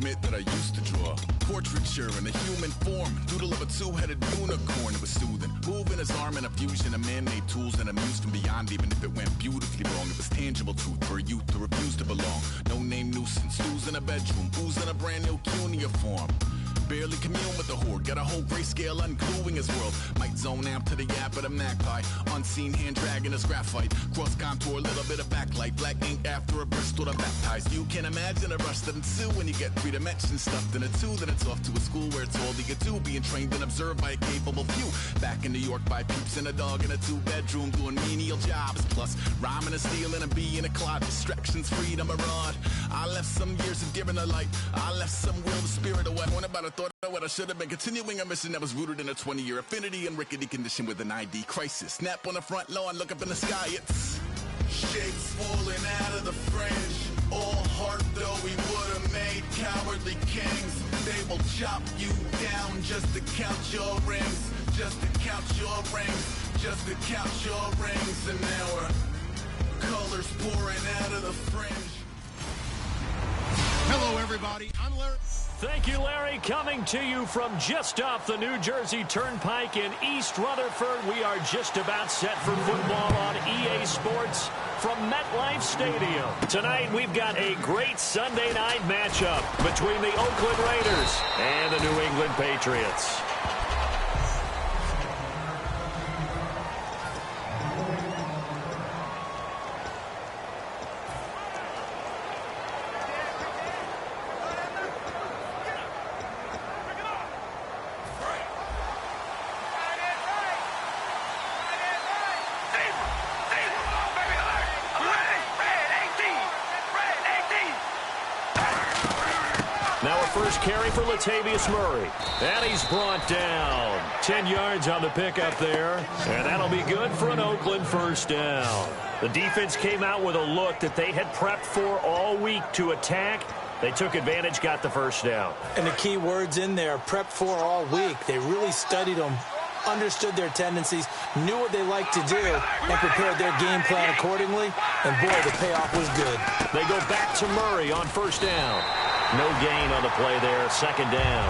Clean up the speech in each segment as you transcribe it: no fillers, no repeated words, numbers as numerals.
admit that I used to draw portraiture in a human form, doodle of a two-headed unicorn. It was soothing, moving his arm in a fusion of man-made tools and amused from beyond. Even if it went beautifully wrong, it was tangible truth for a youth who refused to belong. No-name nuisance, who's in a bedroom, who's in a brand new cuneiform. Barely commune with the horde, got a whole grayscale ungluing his world. Might zone amp to the yap of the magpie, unseen hand dragging his graphite. Cross contour, little bit of backlight, black ink after a Bristol to baptize. You can imagine a rush that ensue when you get 3 dimensions stuffed in a 2. Then it's off to a school where it's all you get to, being trained and observed by a capable few. Back in New York by peeps and a dog in a 2-bedroom doing menial jobs. Plus rhyming and stealing and being a clod, distractions, freedom, a rod. I left some years of giving a light, I left some will, the spirit away. One about a thought of what I should have been, continuing a mission that was rooted in a 20-year affinity and rickety condition with an ID crisis. Snap on the front lawn, look up in the sky, it's shapes falling out of the fringe. All heart though we would have made cowardly kings. They will chop you down just to count your rings, just to count your rings, just to count your rings. And now we're colors pouring out of the fringe. Hello everybody, I'm Larry. Thank you, Larry. Coming to you from just off the New Jersey Turnpike in East Rutherford. We are just about set for football on EA Sports from MetLife Stadium. Tonight, we've got a great Sunday night matchup between the Oakland Raiders and the New England Patriots. First carry for Latavius Murray. And he's brought down. 10 yards on the pickup there. And that'll be good for an Oakland first down. The defense came out with a look that they had prepped for all week to attack. They took advantage, got the first down. And the key words in there, prepped for all week. They really studied them, understood their tendencies, knew what they liked to do, and prepared their game plan accordingly. And boy, the payoff was good. They go back to Murray on first down. No gain on the play there, second down.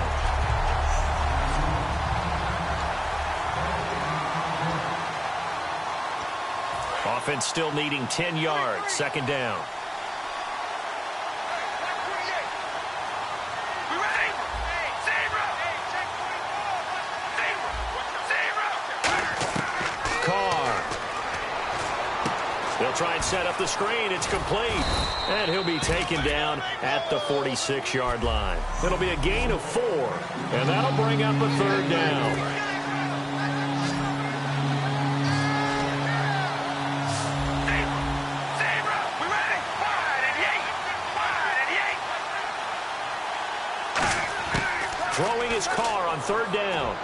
Offense still needing 10 yards, second down. They'll try and set up the screen. It's complete. And he'll be taken down at the 46-yard line. It'll be a gain of 4. And that'll bring up a third down. Throwing his car on third down.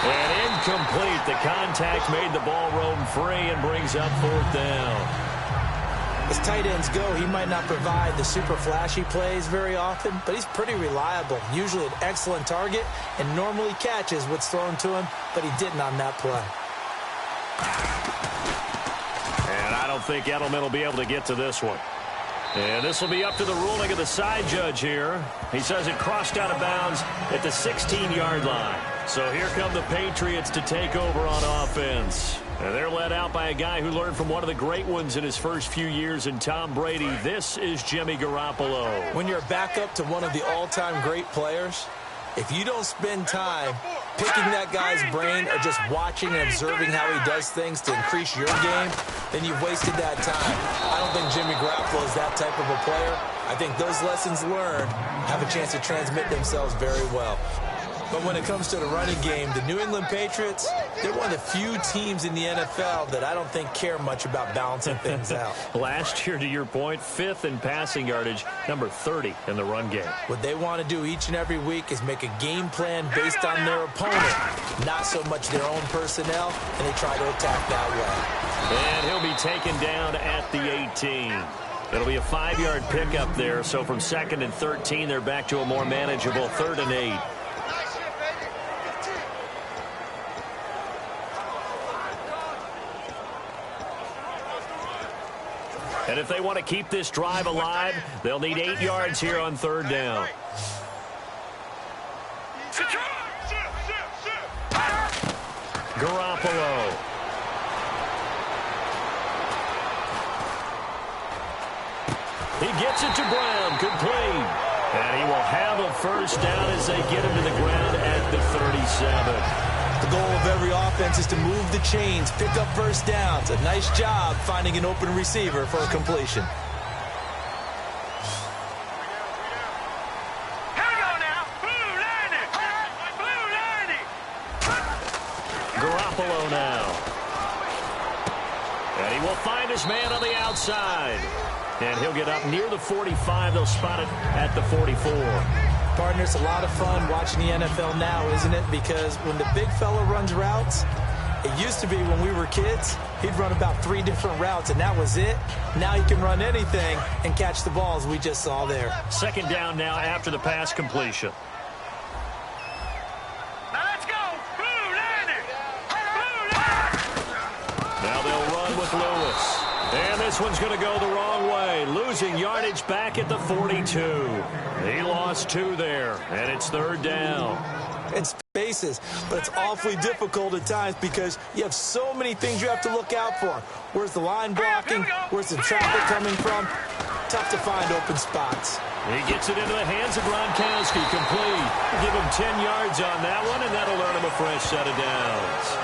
And incomplete. The contact made the ball roam free and brings up fourth down. As tight ends go, he might not provide the super flashy plays very often, but he's pretty reliable. Usually an excellent target and normally catches what's thrown to him, but he didn't on that play. And I don't think Edelman will be able to get to this one. And this will be up to the ruling of the side judge here. He says it crossed out of bounds at the 16-yard line. So here come the Patriots to take over on offense. And they're led out by a guy who learned from one of the great ones in his first few years in Tom Brady. This is Jimmy Garoppolo. When you're a backup to one of the all-time great players, if you don't spend time picking that guy's brain or just watching and observing how he does things to increase your game, then you've wasted that time. I don't think Jimmy Garoppolo is that type of a player. I think those lessons learned have a chance to transmit themselves very well. But when it comes to the running game, the New England Patriots, they're one of the few teams in the NFL that I don't think care much about balancing things out. Last year, to your point, 5th in passing yardage, number 30 in the run game. What they want to do each and every week is make a game plan based on their opponent, not so much their own personnel, and they try to attack that way. And he'll be taken down at the 18. It'll be a 5-yard pickup there, so from 2nd and 13, they're back to a more manageable 3rd and 8. And if they want to keep this drive alive, they'll need 8 yards here on third down. Garoppolo. He gets it to Brown, complete. And he will have a first down as they get him to the ground at the 37. The goal of every offense is to move the chains, pick up first downs. A nice job finding an open receiver for a completion. Garoppolo now. And he will find his man on the outside. And he'll get up near the 45. They'll spot it at the 44. Partner, it's a lot of fun watching the NFL now, isn't it? Because when the big fella runs routes, it used to be when we were kids, he'd run about 3 different routes, and that was it. Now he can run anything and catch the balls we just saw there. Second down now after the pass completion. Now let's go. Blue Lightning. Now they'll run with Lewis. And this one's going to go the wrong way. Losing yardage back at the 42. He lost 2 there, and it's third down. It's spaces, but it's awfully difficult at times because you have so many things you have to look out for. Where's the line blocking? Where's the traffic coming from? Tough to find open spots. He gets it into the hands of Gronkowski, complete. Give him 10 yards on that one, and that'll earn him a fresh set of downs.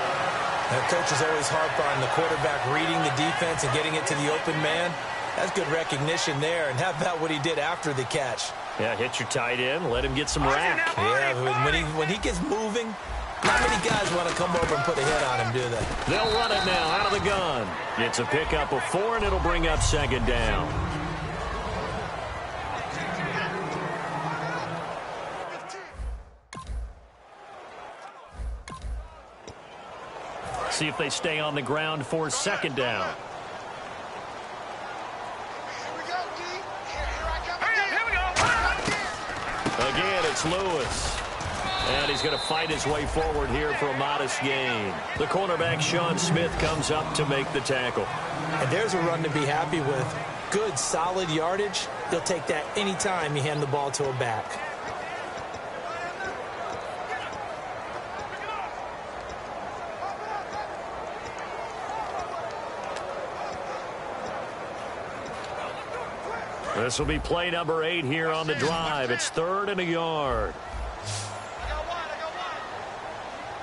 Now, coaches always harp on the quarterback reading the defense and getting it to the open man. That's good recognition there. And how about what he did after the catch? Yeah, hit your tight end, let him get some rack. Yeah, when he gets moving, not many guys want to come over and put a hit on him, do they? They'll run it now out of the gun. It's a pickup of 4, and it'll bring up second down. See if they stay on the ground for second down. Again, it's Lewis. And he's going to fight his way forward here for a modest gain. The cornerback, Sean Smith, comes up to make the tackle. And there's a run to be happy with. Good, solid yardage. You'll take that anytime you hand the ball to a back. This will be play number 8 here on the drive. It's 3rd and a yard.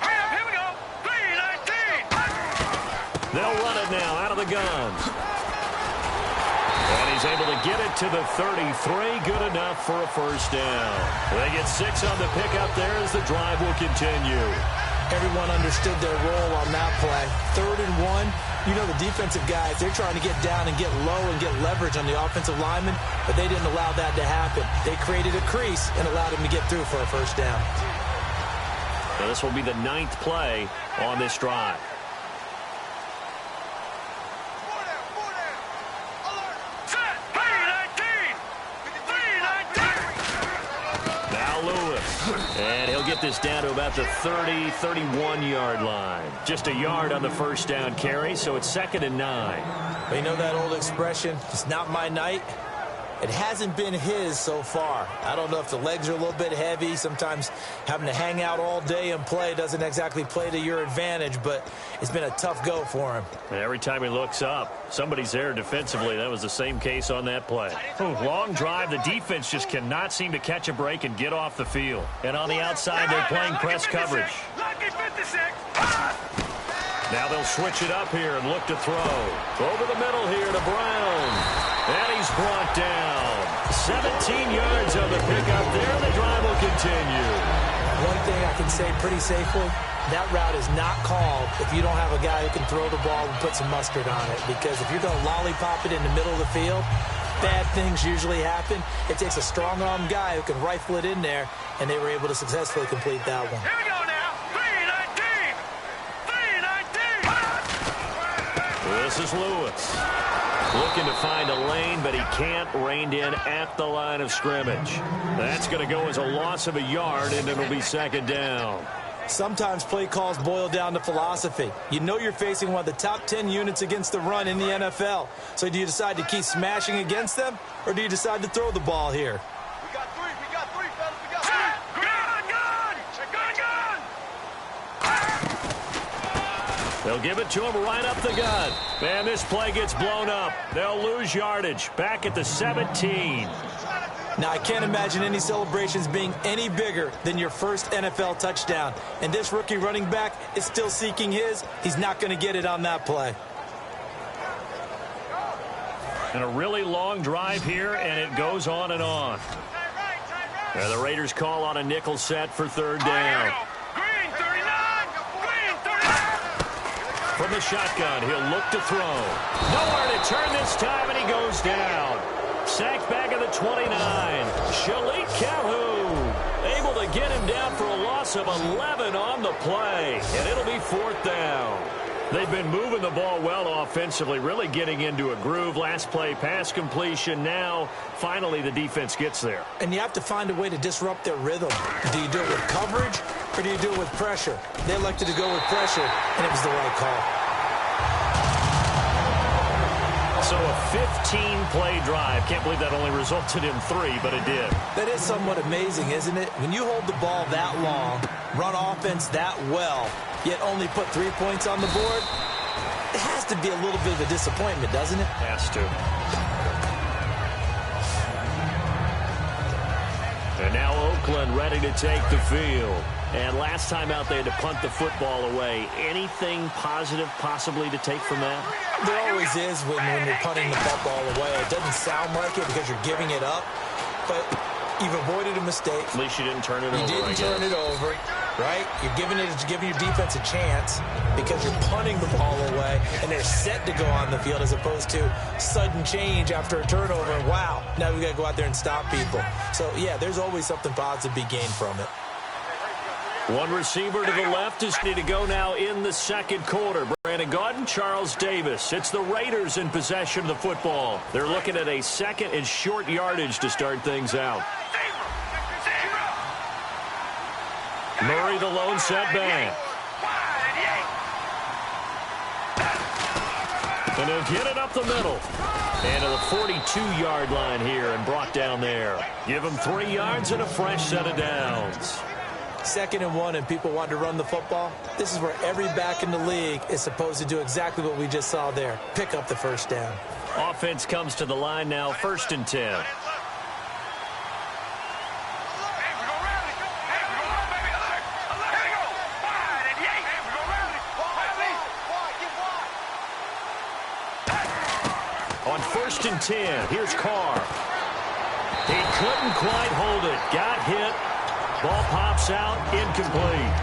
Here we go. 3-19. They'll run it now out of the guns. And he's able to get it to the 33. Good enough for a first down. They get 6 on the pickup there as the drive will continue. Everyone understood their role on that play. 3rd and 1. You know, the defensive guys, they're trying to get down and get low and get leverage on the offensive lineman, but they didn't allow that to happen. They created a crease and allowed him to get through for a first down. Now this will be the 9th play on this drive. Now Lewis. And he'll get this down to about the 30, 31-yard line. Just a yard on the first down carry, so it's 2nd and 9. But you know that old expression, it's not my night? It hasn't been his so far. I don't know if the legs are a little bit heavy. Sometimes having to hang out all day and play doesn't exactly play to your advantage, but it's been a tough go for him. And every time he looks up, somebody's there defensively. That was the same case on that play. Long drive. The defense just cannot seem to catch a break and get off the field. And on the outside, they're playing press coverage. Now they'll switch it up here and look to throw. Over the middle here to Brown. And he's brought down. 17 yards on the pickup there. The drive will continue. One thing I can say pretty safely, that route is not called if you don't have a guy who can throw the ball and put some mustard on it. Because if you're going to lollipop it in the middle of the field, bad things usually happen. It takes a strong-arm guy who can rifle it in there, and they were able to successfully complete that one. Here we go now. 3-19. 3-19. This is Lewis. Looking to find a lane, but he can't. Reined in at the line of scrimmage. That's going to go as a loss of a yard, and it'll be 2nd down. Sometimes play calls boil down to philosophy. You know you're facing one of the top 10 units against the run in the NFL. So do you decide to keep smashing against them, or do you decide to throw the ball here? We got three, fellas, we got three. Gun! They'll give it to him right up the gut. Man, this play gets blown up. They'll lose yardage. Back at the 17. Now, I can't imagine any celebrations being any bigger than your first NFL touchdown. And this rookie running back is still seeking his. He's not going to get it on that play. And a really long drive here, and it goes on and on. And the Raiders call on a nickel set for third down. Green 39! Green 39! From the shotgun, he'll look to throw. Nowhere to turn this time, and he goes down. Sacked back at the 29. Shalik Calhoun able to get him down for a loss of 11 on the play. And it'll be fourth down. They've been moving the ball well offensively, really getting into a groove. Last play, pass completion. Now, finally, the defense gets there. And you have to find a way to disrupt their rhythm. Do you do it with coverage, or do you do it with pressure? They elected to go with pressure, and it was the right call. So a 15-play drive. Can't believe that only resulted in 3, but it did. That is somewhat amazing, isn't it? When you hold the ball that long, run offense that well, yet only put 3 points on the board, it has to be a little bit of a disappointment, doesn't it? Has to. And now Oakland ready to take the field. And last time out, they had to punt the football away. Anything positive possibly to take from that? There always is when you're punting the football away. It doesn't sound like it because you're giving it up, but you've avoided a mistake. At least you didn't turn it over. You didn't turn it over, right? You're giving your defense a chance because you're punting the ball away, and they're set to go on the field as opposed to sudden change after a turnover. And wow, now we got to go out there and stop people. So, yeah, there's always something positive to be gained from it. One receiver to the left is ready to go now in the second quarter. Brandon Gaudin, Charles Davis. It's the Raiders in possession of the football. They're looking at a second and short yardage to start things out. Murray, the lone setback. And he'll get it up the middle. And to the 42-yard line here and brought down there. Give him 3 yards and a fresh set of downs. 2nd and 1 and people want to run the football. This is where every back in the league is supposed to do exactly what we just saw there. Pick up the first down. Offense comes to the line now, 1st and 10. On 1st and 10, here's Carr. He couldn't quite hold it. Got hit. Ball pops out, incomplete.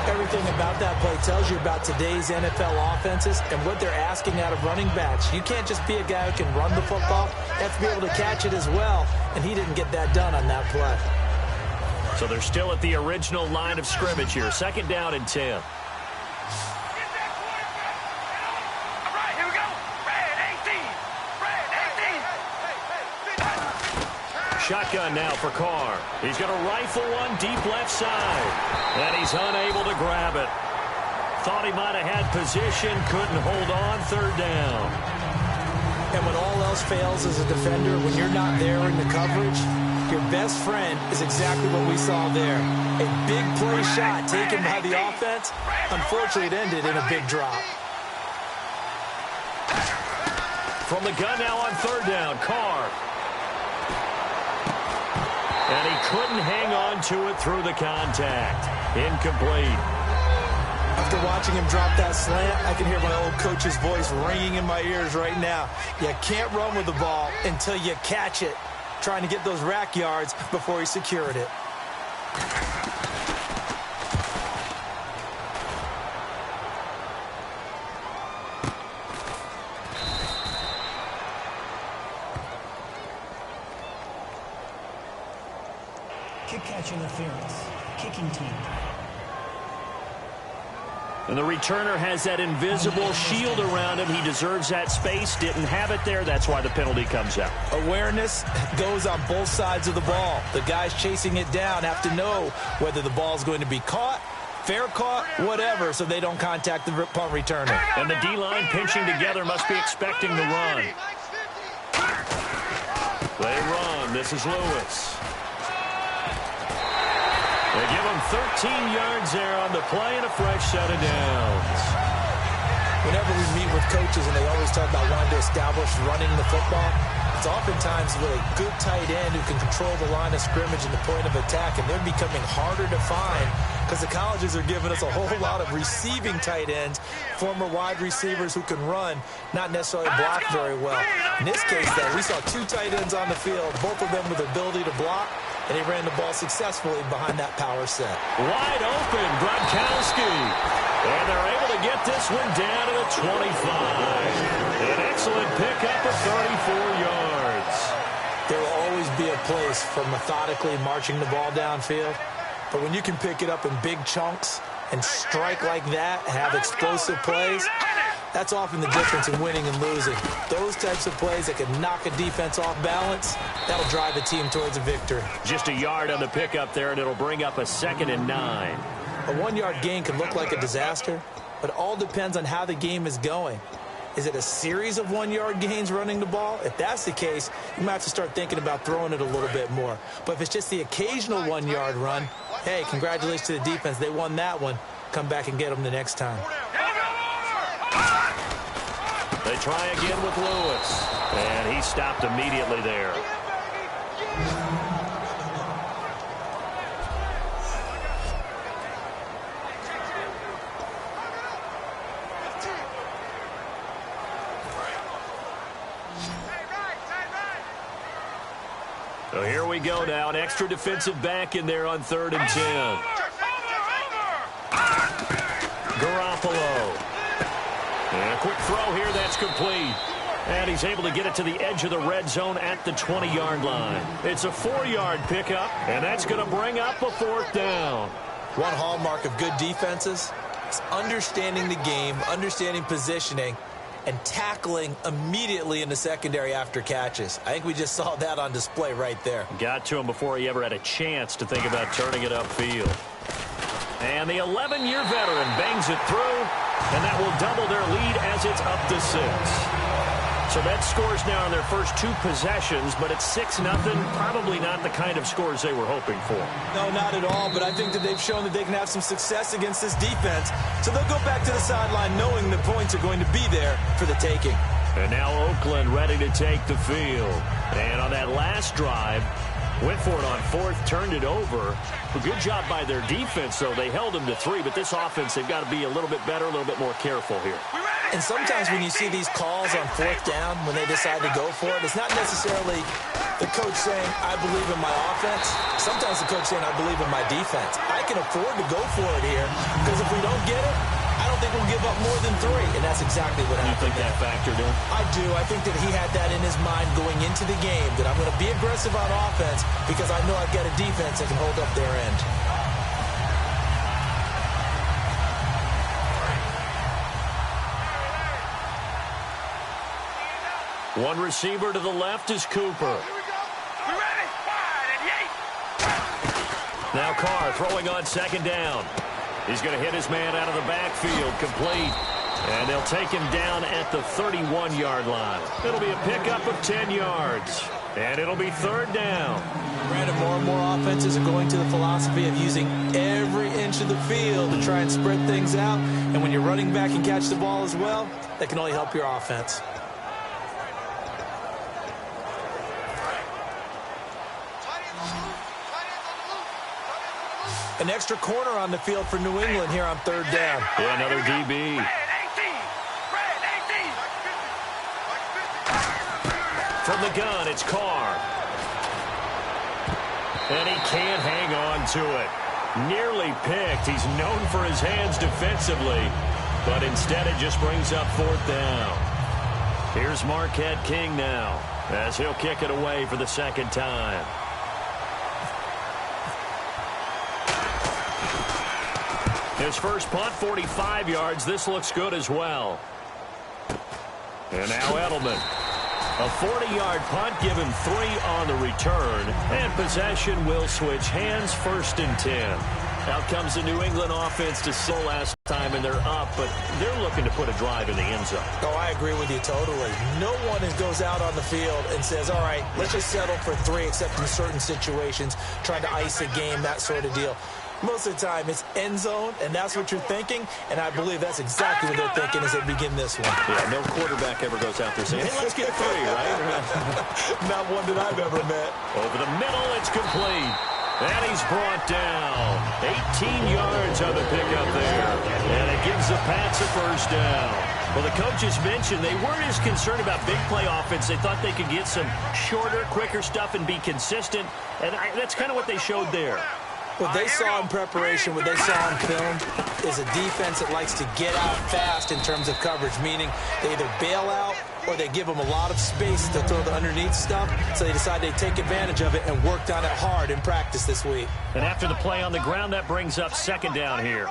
Everything about that play tells you about today's NFL offenses and what they're asking out of running backs. You can't just be a guy who can run the football. You have to be able to catch it as well, and he didn't get that done on that play. So they're still at the original line of scrimmage here. 2nd down and 10. Shotgun now for Carr. He's going to rifle one deep left side. And he's unable to grab it. Thought he might have had position, couldn't hold on. 3rd down. And when all else fails as a defender, when you're not there in the coverage, your best friend is exactly what we saw there. A big play shot taken by the offense. Unfortunately, it ended in a big drop. From the gun now on 3rd down, Carr. And he couldn't hang on to it through the contact. Incomplete. After watching him drop that slant, I can hear my old coach's voice ringing in my ears right now. You can't run with the ball until you catch it. Trying to get those rack yards before he secured it. Kick catch interference. Kicking team. And the returner has that invisible shield around him. He deserves that space. Didn't have it there. That's why the penalty comes out. Awareness goes on both sides of the ball. The guys chasing it down have to know whether the ball is going to be caught, fair caught, whatever, so they don't contact the punt returner. And the D-line pinching together must be expecting the run. They run. This is Lewis. They give him 13 yards there on the play and a fresh set of downs. Whenever we meet with coaches and they always talk about wanting to establish running the football, it's oftentimes with a good tight end who can control the line of scrimmage and the point of attack, and they're becoming harder to find because the colleges are giving us a whole lot of receiving tight ends, former wide receivers who can run, not necessarily block very well. In this case, though, we saw two tight ends on the field, both of them with the ability to block, and he ran the ball successfully behind that power set. Wide open, Gronkowski. And they're able to get this one down to the 25. An excellent pickup of 34 yards. There will always be a place for methodically marching the ball downfield. But when you can pick it up in big chunks and strike like that, have explosive plays, that's often the difference in winning and losing. Those types of plays that can knock a defense off balance, that'll drive a team towards a victory. Just a yard on the pickup there, and it'll bring up a 2nd and 9. A 1-yard gain can look like a disaster, but it all depends on how the game is going. Is it a series of 1-yard gains running the ball? If that's the case, you might have to start thinking about throwing it a little bit more. But if it's just the occasional 1-yard run, hey, congratulations to the defense. They won that one. Come back and get them the next time. They try again with Lewis, and he stopped immediately there. So here we go now, an extra defensive back in there on 3rd and 10. Garoppolo. And a quick throw here, that's complete. And he's able to get it to the edge of the red zone at the 20-yard line. It's a 4-yard pickup, and that's going to bring up a 4th down. One hallmark of good defenses is understanding the game, understanding positioning, and tackling immediately in the secondary after catches. I think we just saw that on display right there. Got to him before he ever had a chance to think about turning it upfield. And the 11-year veteran bangs it through, and that will double their lead as it's up to 6. So that scores now on their first 2 possessions, but it's 6-0. Probably not the kind of scores they were hoping for. No, not at all, but I think that they've shown that they can have some success against this defense. So they'll go back to the sideline knowing the points are going to be there for the taking. And now Oakland ready to take the field. And on that last drive, went for it on 4th, turned it over. A good job by their defense, though. They held them to 3, but this offense, they've got to be a little bit better, a little bit more careful here. And sometimes when you see these calls on 4th down, when they decide to go for it, it's not necessarily the coach saying, I believe in my offense. Sometimes the coach saying, I believe in my defense. I can afford to go for it here, because if we don't get it, I don't think we'll give up more than 3, and that's exactly what happened. You think that factored in? I do. I think that he had that in his mind going into the game, that I'm going to be aggressive on offense because I know I've got a defense that can hold up their end. One receiver to the left is Cooper. Now Carr throwing on 2nd down. He's going to hit his man out of the backfield, complete. And they'll take him down at the 31-yard line. It'll be a pickup of 10 yards. And it'll be 3rd down. Brandon, more and more offenses are going to the philosophy of using every inch of the field to try and spread things out. And when you're running back and catch the ball as well, that can only help your offense. An extra corner on the field for New England here on 3rd down. Yeah, another DB. From the gun, it's Carr. And he can't hang on to it. Nearly picked. He's known for his hands defensively. But instead, it just brings up 4th down. Here's Marquette King now, as he'll kick it away for the 2nd time. His first punt, 45 yards. This looks good as well. And now Edelman. A 40-yard punt, given 3 on the return. And possession will switch hands, 1st and 10. Out comes the New England offense to slow last time, and they're up, but they're looking to put a drive in the end zone. Oh, I agree with you totally. No one goes out on the field and says, all right, let's just settle for 3, except in certain situations, trying to ice a game, that sort of deal. Most of the time, it's end zone, and that's what you're thinking, and I believe that's exactly what they're thinking as they begin this one. Yeah, no quarterback ever goes out there saying, hey, let's get 3, right? Not one that I've ever met. Over the middle, it's complete. And he's brought down. 18 yards on the pickup there. And it gives the Pats a 1st down. Well, the coaches mentioned they weren't as concerned about big play offense. They thought they could get some shorter, quicker stuff and be consistent. And that's kind of what they showed there. What they saw in preparation, what they saw in film, is a defense that likes to get out fast in terms of coverage, meaning they either bail out or they give them a lot of space to throw the underneath stuff, so they decide they take advantage of it and worked on it hard in practice this week. And after the play on the ground, that brings up 2nd down here.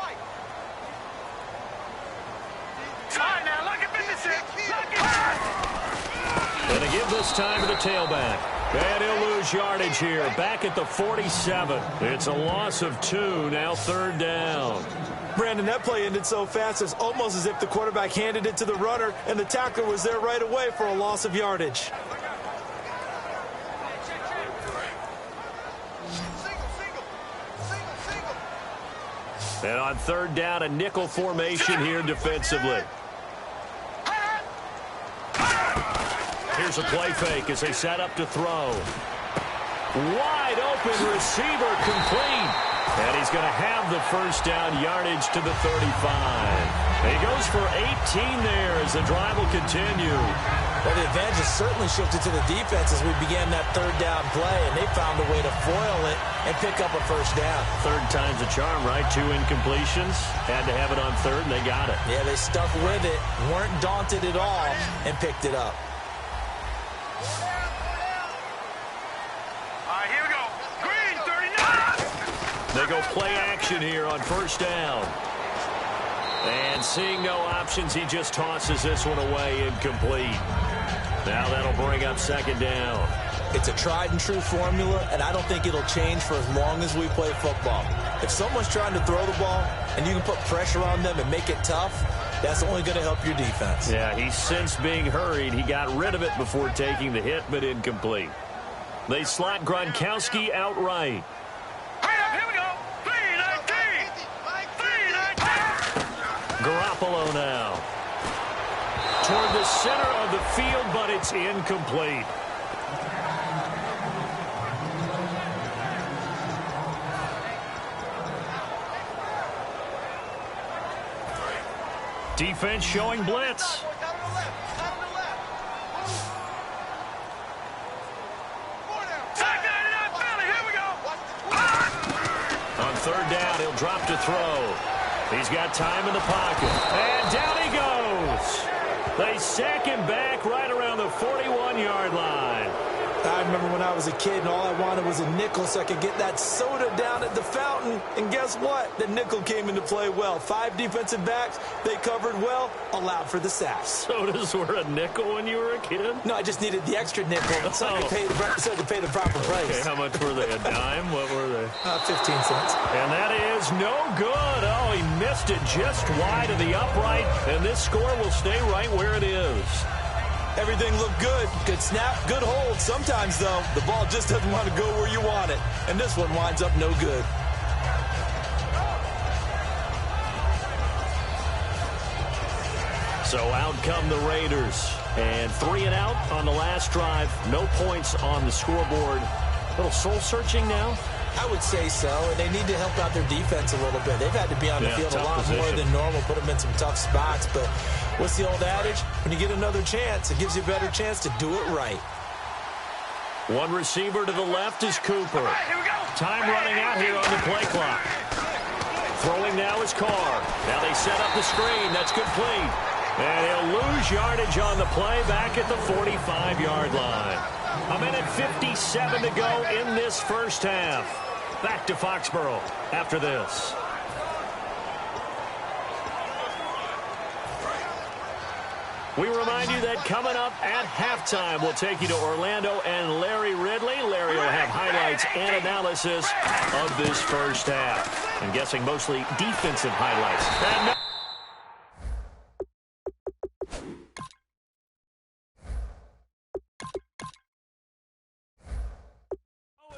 And they give this time to the tailback. And he'll lose yardage here. Back at the 47. It's a loss of 2. Now 3rd down. Brandon, that play ended so fast, it's almost as if the quarterback handed it to the runner, and the tackler was there right away for a loss of yardage. And on 3rd down, a nickel formation here defensively. Here's a play fake as they set up to throw. Wide open receiver, complete. And he's going to have the 1st down, yardage to the 35. He goes for 18 there as the drive will continue. Well, the advantage has certainly shifted to the defense as we began that 3rd down play, and they found a way to foil it and pick up a 1st down. 3rd time's a charm, right? 2 incompletions. Had to have it on 3rd, and they got it. Yeah, they stuck with it, weren't daunted at all, and picked it up. All right, here we go. Green, 39. They go play action here on 1st down. And seeing no options, he just tosses this one away, incomplete. Now that'll bring up 2nd down. It's a tried-and-true formula, and I don't think it'll change for as long as we play football. If someone's trying to throw the ball and you can put pressure on them and make it tough, that's only going to help your defense. Yeah, he's since being hurried. He got rid of it before taking the hit, but incomplete. They slot Gronkowski outright. Here we go. 319. 319. Garoppolo now. Toward the center of the field, but it's incomplete. Defense showing blitz. On 3rd down, he'll drop to throw. He's got time in the pocket. And down he goes. They sack him back right around the 41-yard line. I remember when I was a kid and all I wanted was a nickel so I could get that soda down at the fountain. And guess what? The nickel came into play well. 5 defensive backs, they covered well, allowed for the sacks. Sodas were a nickel when you were a kid? No, I just needed the extra nickel so I could pay the proper price. Okay, how much were they? A dime? What were they? 15 cents. And that is no good. Oh, he missed it just wide of the upright. And this score will stay right where it is. Everything looked good. Good snap, good hold. Sometimes, though, the ball just doesn't want to go where you want it. And this one winds up no good. So out come the Raiders. And 3 and out on the last drive. No points on the scoreboard. A little soul-searching now. I would say so, and they need to help out their defense a little bit. They've had to be on the field a lot more than normal, put them in some tough spots. But what's the old adage? When you get another chance, it gives you a better chance to do it right. One receiver to the left is Cooper. Time running out here on the play clock. Throwing now is Carr. Now they set up the screen. That's complete. And he'll lose yardage on the play back at the 45-yard line. A minute 57 to go in this first half. Back to Foxborough after this. We remind you that coming up at halftime, we'll take you to Orlando and Larry Ridley. Larry will have highlights and analysis of this first half. I'm guessing mostly defensive highlights. And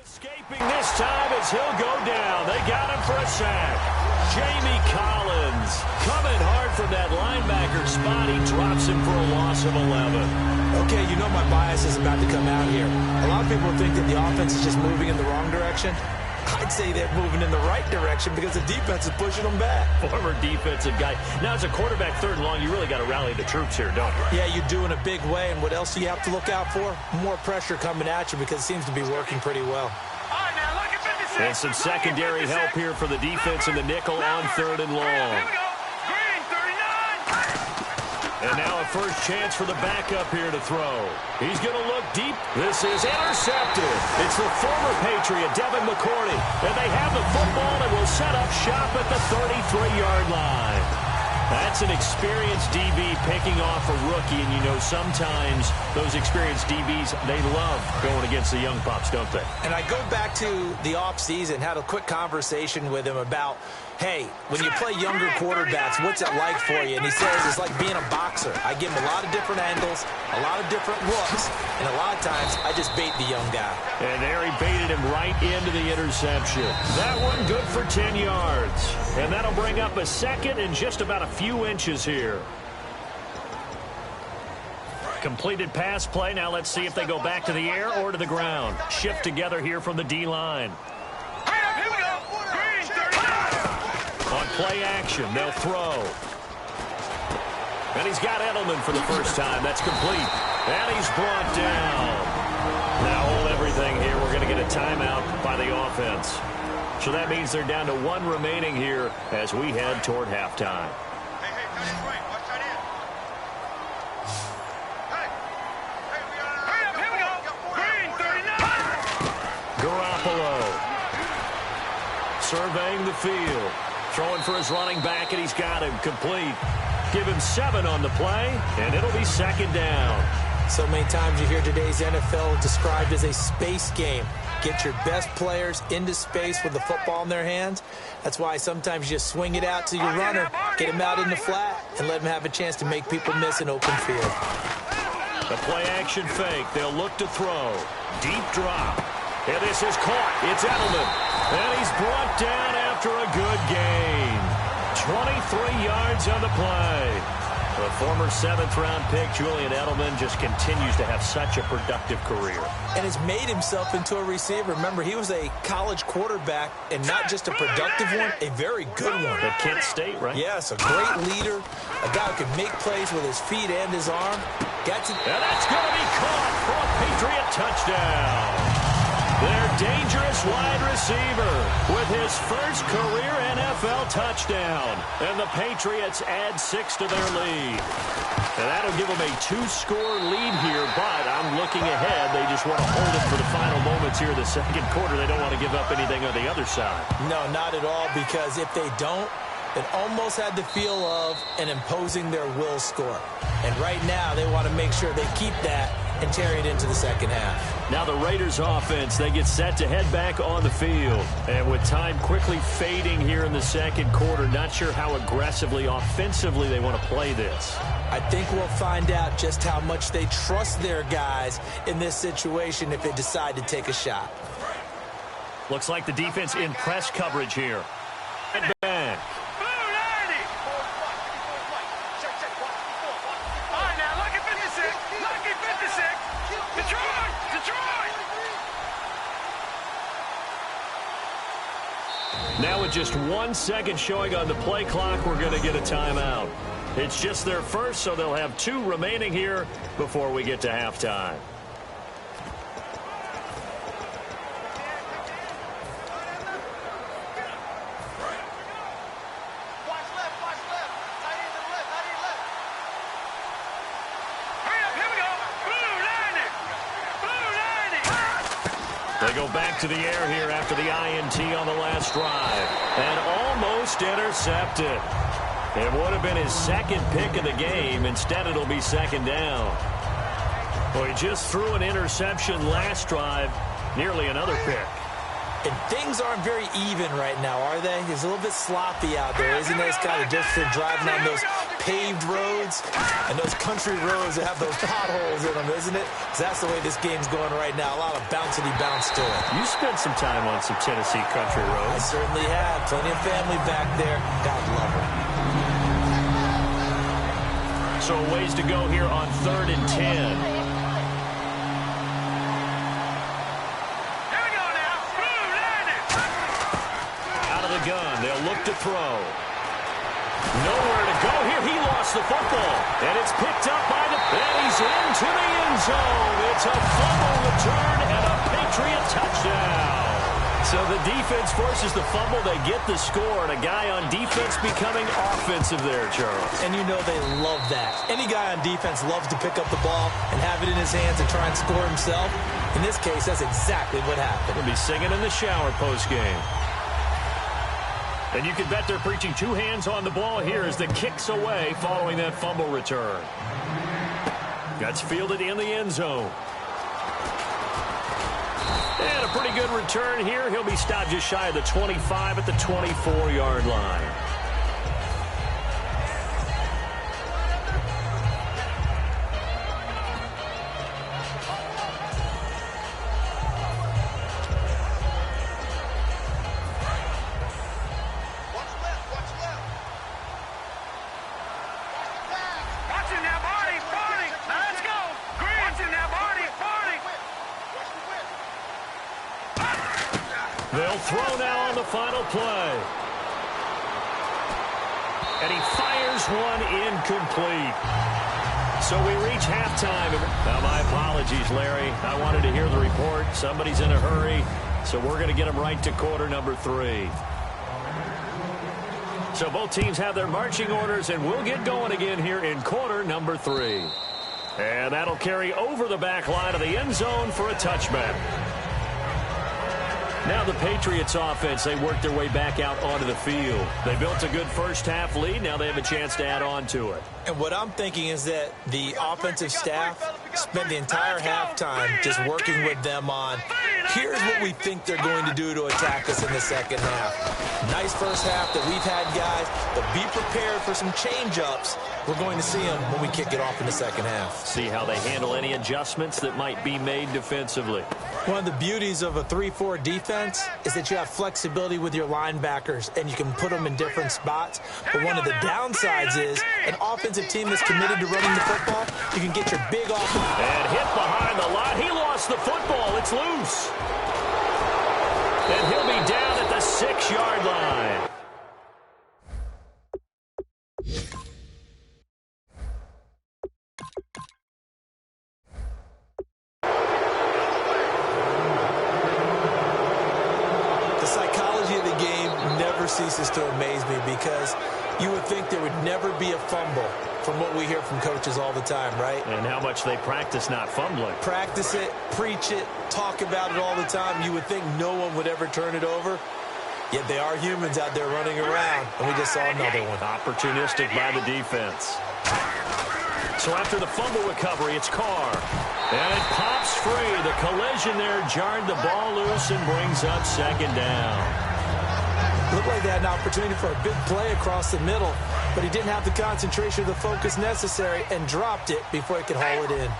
escaping this time as he'll go down. They got him for a sack. Jamie Collins coming hard from that linebacker spot. He drops him for a loss of 11. Okay, you know my bias is about to come out here. A lot of people think that the offense is just moving in the wrong direction. I'd say they're moving in the right direction because the defense is pushing them back. Former defensive guy. Now, as a quarterback, 3rd and long, you really got to rally the troops here, don't you? Yeah, you do in a big way. And what else do you have to look out for? More pressure coming at you because it seems to be working pretty well. And some secondary help here for the defense in the nickel on 3rd and long. And now a first chance for the backup here to throw. He's going to look deep. This is intercepted. It's the former Patriot, Devin McCourty. And they have the football and will set up shop at the 33-yard line. That's an experienced DB picking off a rookie. And, you know, sometimes those experienced DBs, they love going against the young pups, don't they? And I go back to the offseason, had a quick conversation with him about, hey, when you play younger quarterbacks, what's it like for you? And he says it's like being a boxer. I give him a lot of different angles, a lot of different looks, and a lot of times I just bait the young guy. And there he baited him right into the interception. That one good for 10 yards. And that'll bring up a second and just about a few inches here. Completed pass play. Now let's see if they go back to the air or to the ground. Shift together here from the D-line. On play action, they'll throw. And he's got Edelman for the first time. That's complete. And he's brought down. Now hold everything here. We're going to get a timeout by the offense. So that means they're down to 1 remaining here as we head toward halftime. Garoppolo surveying the field. Throwing for his running back, and he's got him complete. Give him 7 on the play, and it'll be 2nd down. So many times you hear today's NFL described as a space game. Get your best players into space with the football in their hands. That's why sometimes you just swing it out to your runner, get him out in the flat, and let him have a chance to make people miss an open field. The play-action fake. They'll look to throw. Deep drop. And this is caught. It's Edelman. And he's brought down after a good gain. 23 yards on the play. The former 7th-round pick, Julian Edelman, just continues to have such a productive career. And has made himself into a receiver. Remember, he was a college quarterback, and not just a productive one, a very good one. At Kent State, right? Yes, a great leader, a guy who can make plays with his feet and his arm. And that's going to be caught for a Patriot touchdown. Their dangerous wide receiver with his first career NFL touchdown. And the Patriots add 6 to their lead. And that'll give them a 2-score lead here, but I'm looking ahead. They just want to hold it for the final moments here in the 2nd quarter. They don't want to give up anything on the other side. No, not at all, because if they don't, it almost had the feel of an imposing their will score. And right now, they want to make sure they keep that and carry it into the 2nd half. Now the Raiders offense, they get set to head back on the field. And with time quickly fading here in the 2nd quarter, not sure how aggressively, offensively they want to play this. I think we'll find out just how much they trust their guys in this situation if they decide to take a shot. Looks like the defense in press coverage here. Back. Now with just 1 second showing on the play clock, we're going to get a timeout. It's just their first, so they'll have 2 remaining here before we get to halftime. They go back to the air here after the INT on the last drive. And almost intercepted. It would have been his second pick of the game. Instead, it'll be second down. Well, he just threw an interception last drive, nearly another pick. And things aren't very even right now, are they? It's a little bit sloppy out there, isn't it? It's kind of just for driving on those paved roads and those country roads that have those potholes in them, isn't it? 'Cause that's the way this game's going right now. A lot of bounce to it. You spent some time on some Tennessee country I roads. certainly have. Plenty of family back there. God love them. So a ways to go here on 3rd and 10. Gun. They'll look to throw. Nowhere to go here. He lost the football. And it's picked up by and he's into the end zone. It's a fumble return and a Patriot touchdown. So the defense forces the fumble. They get the score. And a guy on defense becoming offensive there, Charles. And you know they love that. Any guy on defense loves to pick up the ball and have it in his hands and try and score himself. In this case, that's exactly what happened. He'll be singing in the shower post-game. And you can bet they're preaching two hands on the ball here as the kick's away following that fumble return. That's fielded in the end zone. And a pretty good return here. He'll be stopped just shy of the 25 at the 24-yard line. They'll throw now on the final play. And he fires one incomplete. So we reach halftime. Now, my apologies, Larry. I wanted to hear the report. Somebody's in a hurry. So we're going to get them right to quarter number 3. So both teams have their marching orders, and we'll get going again here in quarter number 3. And that'll carry over the back line of the end zone for a touchback. Now the Patriots offense, they worked their way back out onto the field. They built a good first-half lead. Now they have a chance to add on to it. And what I'm thinking is that the offensive staff spent the entire halftime just working with them on, here's what we think they're going to do to attack us in the second half. Nice first half that we've had, guys, but be prepared for some change-ups. We're going to see them when we kick it off in the second half. See how they handle any adjustments that might be made defensively. One of the beauties of a 3-4 defense is that you have flexibility with your linebackers, and you can put them in different spots. But one of the downsides is an offensive team that's committed to running the football, you can get your big offense. And hit behind the line. He lost the football. It's loose. And he'll be down at the 6-yard line. The psychology of the game never ceases to amaze me because you would think there would never be a fumble from what we hear from coaches all the time, right? And how much they practice not fumbling. Practice it, preach it, talk about it all the time. You would think no one would ever turn it over. Yet they are humans out there running around, and we just saw another one. Opportunistic by the defense. So after the fumble recovery, it's Carr. And it pops free. The collision there jarred the ball loose and brings up second down. Looked like they had an opportunity for a big play across the middle, but he didn't have the concentration or the focus necessary and dropped it before he could haul it in.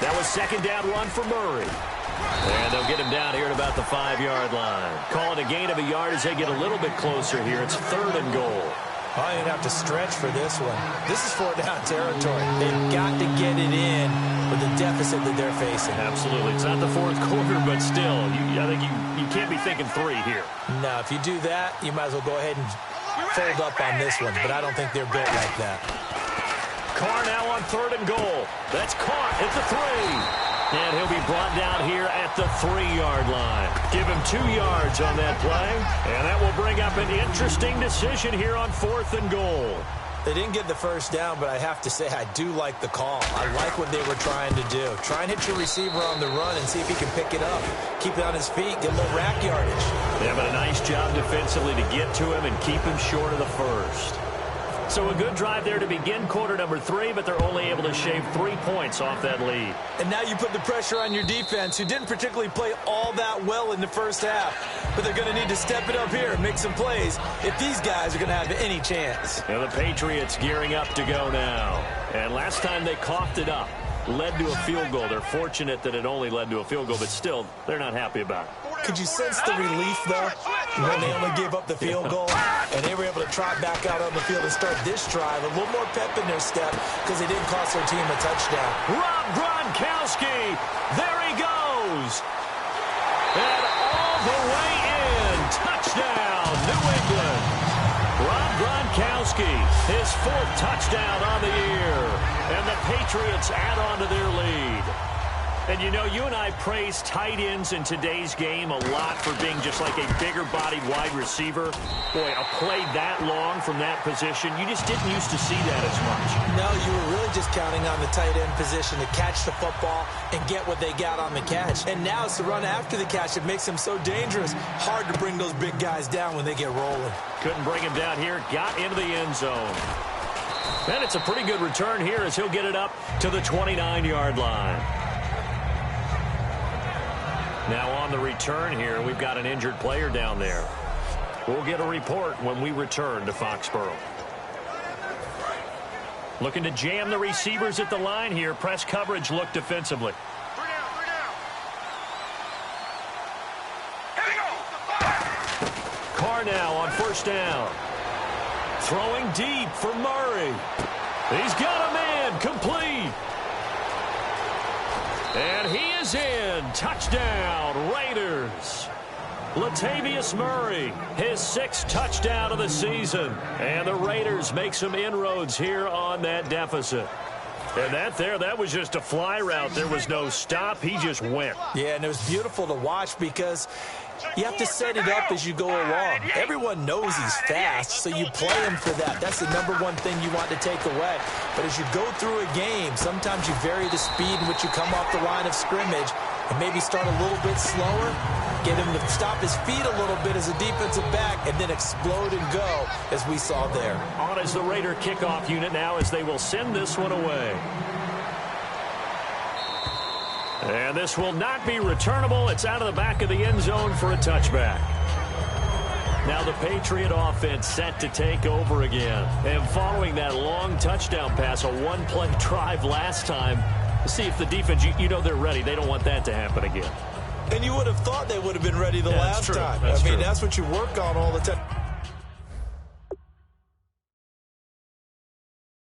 That was second down run for Murray. And they'll get him down here at about the 5-yard line. Calling a gain of a yard as they get a little bit closer here. It's 3rd and goal. Oh, you're going to have to stretch for this one. This is 4-down territory. They've got to get it in with the deficit that they're facing. Absolutely. It's not the fourth quarter, but still, I think you can't be thinking 3 here. No, if you do that, you might as well go ahead and fold up on this one, but I don't think they're built like that. Carr now on 3rd and goal. That's caught at the 3. And he'll be brought down here at the 3-yard line. Give him 2 yards on that play. And that will bring up an interesting decision here on 4th and goal. They didn't get the first down, but I have to say I do like the call. I like what they were trying to do. Try and hit your receiver on the run and see if he can pick it up. Keep it on his feet, get a little rack yardage. Yeah, but a nice job defensively to get to him and keep him short of the first. So a good drive there to begin quarter number 3, but they're only able to shave 3 points off that lead. And now you put the pressure on your defense, who didn't particularly play all that well in the first half. But they're going to need to step it up here and make some plays if these guys are going to have any chance. And the Patriots gearing up to go now. And last time they coughed it up, led to a field goal. They're fortunate that it only led to a field goal, but still, they're not happy about it. Could you sense the relief, though, when they only gave up the field goal and they were able to trot back out on the field and start this drive? A little more pep in their step because they didn't cost their team a touchdown. Rob Gronkowski, there he goes. And all the way in, touchdown, New England. Rob Gronkowski, his 4th touchdown on the year. And the Patriots add on to their lead. And, you know, you and I praise tight ends in today's game a lot for being just like a bigger-bodied wide receiver. Boy, a play that long from that position, you just didn't used to see that as much. No, you were really just counting on the tight end position to catch the football and get what they got on the catch. And now it's the run after the catch that makes him so dangerous. Hard to bring those big guys down when they get rolling. Couldn't bring him down here, got into the end zone. And it's a pretty good return here as he'll get it up to the 29-yard line. Now on the return here, we've got an injured player down there. We'll get a report when we return to Foxborough. Looking to jam the receivers at the line here. Press coverage look defensively. Carr now on first down. Throwing deep for Murray. He's got a man complete. And he is in. Touchdown, Raiders. Latavius Murray, his 6th touchdown of the season. And the Raiders make some inroads here on that deficit. And that was just a fly route. There was no stop. He just went. Yeah, and it was beautiful to watch because you have to set it up as you go along. Everyone knows he's fast, so you play him for that. That's the #1 thing you want to take away. But as you go through a game, sometimes you vary the speed in which you come off the line of scrimmage and maybe start a little bit slower, get him to stop his feet a little bit as a defensive back, and then explode and go, as we saw there. On is the Raider kickoff unit now as they will send this one away. And this will not be returnable. It's out of the back of the end zone for a touchback. Now the Patriot offense set to take over again. And following that long touchdown pass, a one-play drive last time, see if the defense, you know they're ready. They don't want that to happen again. And you would have thought they would have been ready the last time. I mean, that's what you work on all the time.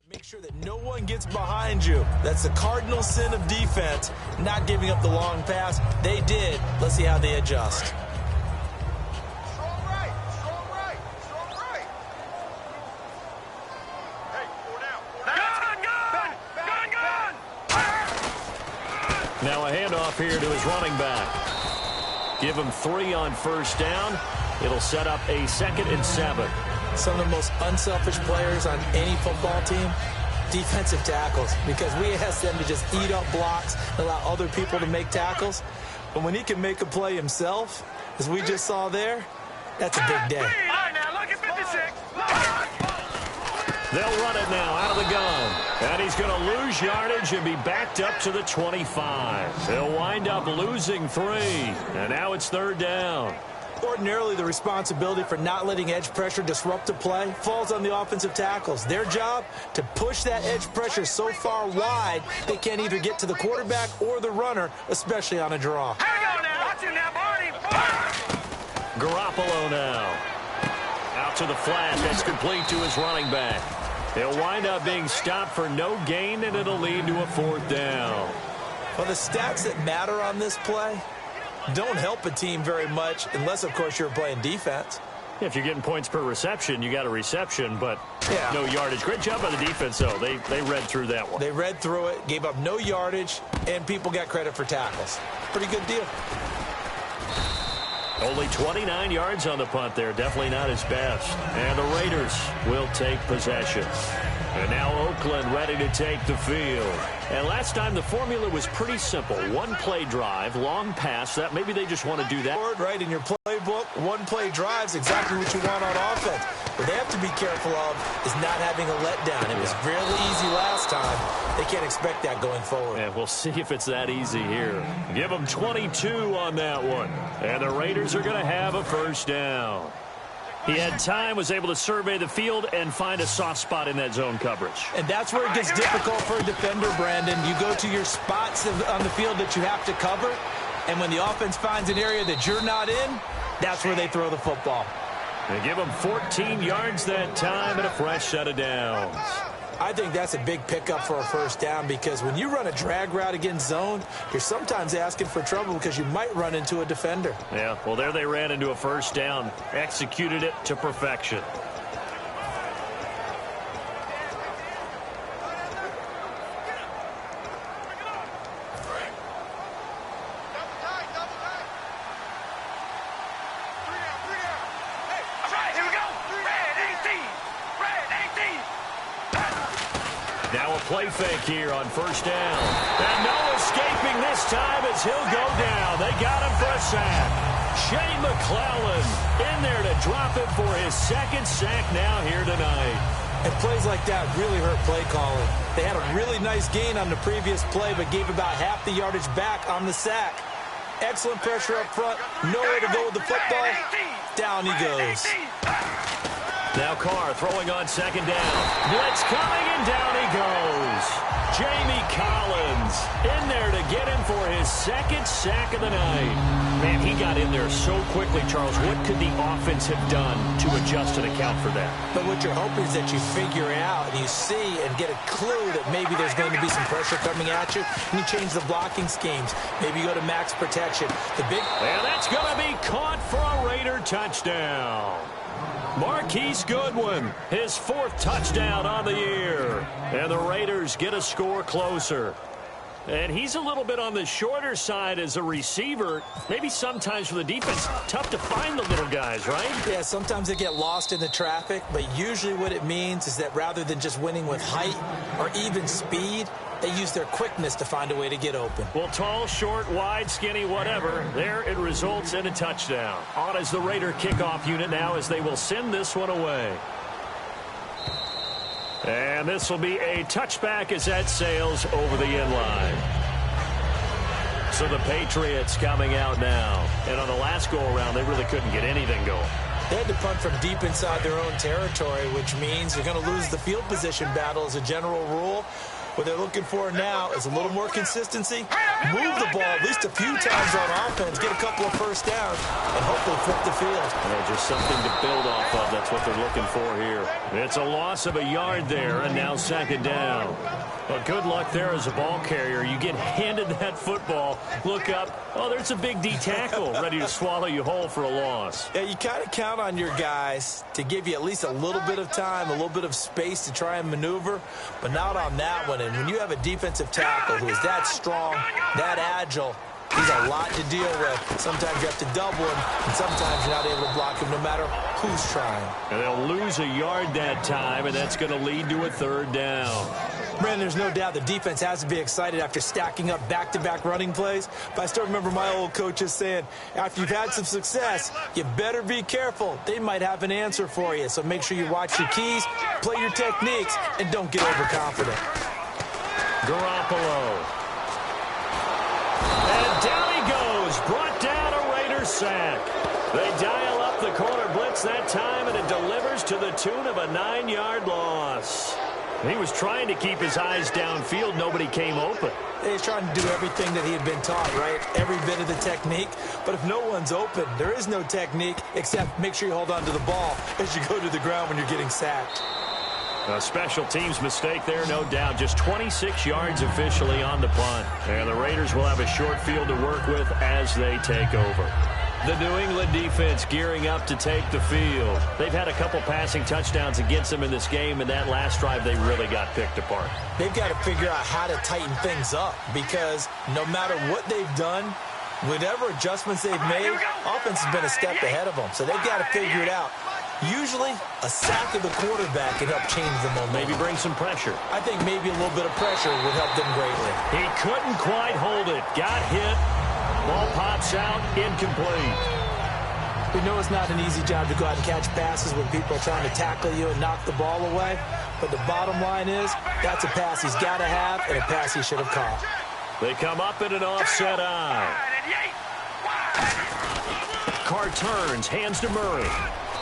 Make sure that no one gets behind you. That's the cardinal sin of defense, not giving up the long pass. They did. Let's see how they adjust. Strong right, strong right, strong right. Hey, 4 down. Gun! Now a handoff here to his running back. Give him 3 on first down. It'll set up a 2nd and 7. Some of the most unselfish players on any football team, defensive tackles, because we ask them to just eat up blocks and allow other people to make tackles. But when he can make a play himself, as we just saw there, that's a big day. All right, now look at 56. They'll run it now out of the gun. And he's going to lose yardage and be backed up to the 25. They'll wind up losing 3. And now it's 3rd down. Ordinarily, the responsibility for not letting edge pressure disrupt the play falls on the offensive tackles. Their job to push that edge pressure so far wide they can't either get to the quarterback or the runner, especially on a draw. Here we go now. Watch him now, Barney. Garoppolo now. Out to the flat. That's complete to his running back. He'll wind up being stopped for no gain, and it'll lead to a 4th down. Well, the stats that matter on this play don't help a team very much unless, of course, you're playing defense. If you're getting points per reception, you got a reception, but no yardage. Great job by the defense, though. They read through that one. They read through it, gave up no yardage, and people got credit for tackles. Pretty good deal. Only 29 yards on the punt there. Definitely not his best. And the Raiders will take possession. And now Oakland ready to take the field. And last time the formula was pretty simple. One-play drive, long pass. That maybe they just want to do that. Right in your playbook, one-play drive's exactly what you want on offense. What they have to be careful of is not having a letdown. It was really easy last time. They can't expect that going forward. And we'll see if it's that easy here. Give them 22 on that one. And the Raiders are going to have a first down. He had time, was able to survey the field and find a soft spot in that zone coverage. And that's where it gets difficult for a defender, Brandon. You go to your spots on the field that you have to cover, and when the offense finds an area that you're not in, that's where they throw the football. They give him 14 yards that time and a fresh set of downs. I think that's a big pickup for a first down because when you run a drag route against zone, you're sometimes asking for trouble because you might run into a defender. Yeah, well, there they ran into a first down, executed it to perfection. Play fake here on first down. And no escaping this time as he'll go down. They got him for a sack. Shane McClellan in there to drop him for his second sack now here tonight. And plays like that really hurt play calling. They had a really nice gain on the previous play, but gave about half the yardage back on the sack. Excellent pressure up front. Nowhere to go with the football. Down he goes. Now Carr throwing on second down. Blitz coming, and down he goes. Jamie Collins in there to get him for his second sack of the night. Man, he got in there so quickly, Charles. What could the offense have done to adjust and account for that? But what you're hoping is that you figure out and you see and get a clue that maybe there's going to be some pressure coming at you, and you change the blocking schemes. Maybe you go to max protection. And that's going to be caught for a Raider touchdown. Marquise Goodwin, his fourth touchdown on the year. And the Raiders get a score closer. And he's a little bit on the shorter side as a receiver. Maybe sometimes for the defense, tough to find the little guys, right? Yeah, sometimes they get lost in the traffic, but usually what it means is that rather than just winning with height or even speed, they use their quickness to find a way to get open. Well, tall, short, wide, skinny, whatever, there it results in a touchdown. On as the Raider kickoff unit now as they will send this one away. And this will be a touchback as that sails over the end line. So the Patriots coming out now. And on the last go-around, they really couldn't get anything going. They had to punt from deep inside their own territory, which means you're going to lose the field position battle as a general rule. What they're looking for now is a little more consistency, move the ball at least a few times on offense, get a couple of first downs, and hopefully flip the field. Yeah, just something to build off of. That's what they're looking for here. It's a loss of a yard there, and now second down. But good luck there as a ball carrier. You get handed that football, look up, oh, there's a big D tackle ready to swallow you whole for a loss. Yeah, you kind of count on your guys to give you at least a little bit of time, a little bit of space to try and maneuver, but not on that one. And when you have a defensive tackle who is that strong, that agile, he's a lot to deal with. Sometimes you have to double him, and sometimes you're not able to block him no matter who's trying. And they'll lose a yard that time, and that's going to lead to a third down. Brandon, there's no doubt the defense has to be excited after stacking up back-to-back running plays. But I still remember my old coaches saying, after you've had some success, you better be careful. They might have an answer for you. So make sure you watch your keys, play your techniques, and don't get overconfident. Garoppolo. And down he goes. Brought down a Raider sack. They dial up the corner blitz that time, and it delivers to the tune of a 9-yard loss. He was trying to keep his eyes downfield. Nobody came open. He's trying to do everything that he had been taught, right? Every bit of the technique. But if no one's open, there is no technique except make sure you hold on to the ball as you go to the ground when you're getting sacked. A special teams mistake there, no doubt. Just 26 yards officially on the punt. And the Raiders will have a short field to work with as they take over. The New England defense gearing up to take the field. They've had a couple passing touchdowns against them in this game, and that last drive they really got picked apart. They've got to figure out how to tighten things up because no matter what they've done, Whatever adjustments they've made, offense has been a step ahead of them, so they've got to figure it out. Usually, a sack of the quarterback can help change the momentum. Maybe bring some pressure. I think maybe a little bit of pressure would help them greatly. He couldn't quite hold it. Got hit. Ball pops out. Incomplete. We know it's not an easy job to go out and catch passes when people are trying to tackle you and knock the ball away. But the bottom line is, that's a pass he's got to have and a pass he should have caught. They come up in an offset eye. Carr turns, hands to Murray.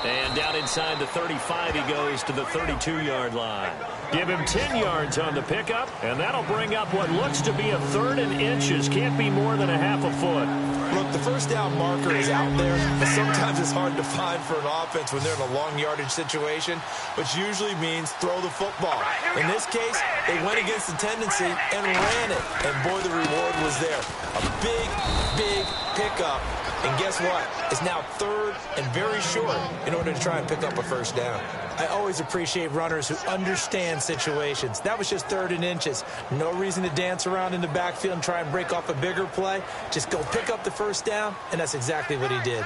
And down inside the 35, he goes to the 32-yard line. Give him 10 yards on the pickup, and that'll bring up what looks to be a 3rd and inches. Can't be more than a half a foot. Look, the first down marker is out there, but sometimes it's hard to find for an offense when they're in a long yardage situation, which usually means throw the football. In this case, they went against the tendency and ran it, and boy, the reward was there. A big, big pickup. And guess what? It's now 3rd and very short in order to try and pick up a first down. I always appreciate runners who understand situations. That was just 3rd and inches. No reason to dance around in the backfield and try and break off a bigger play. Just go pick up the first down, and that's exactly what he did.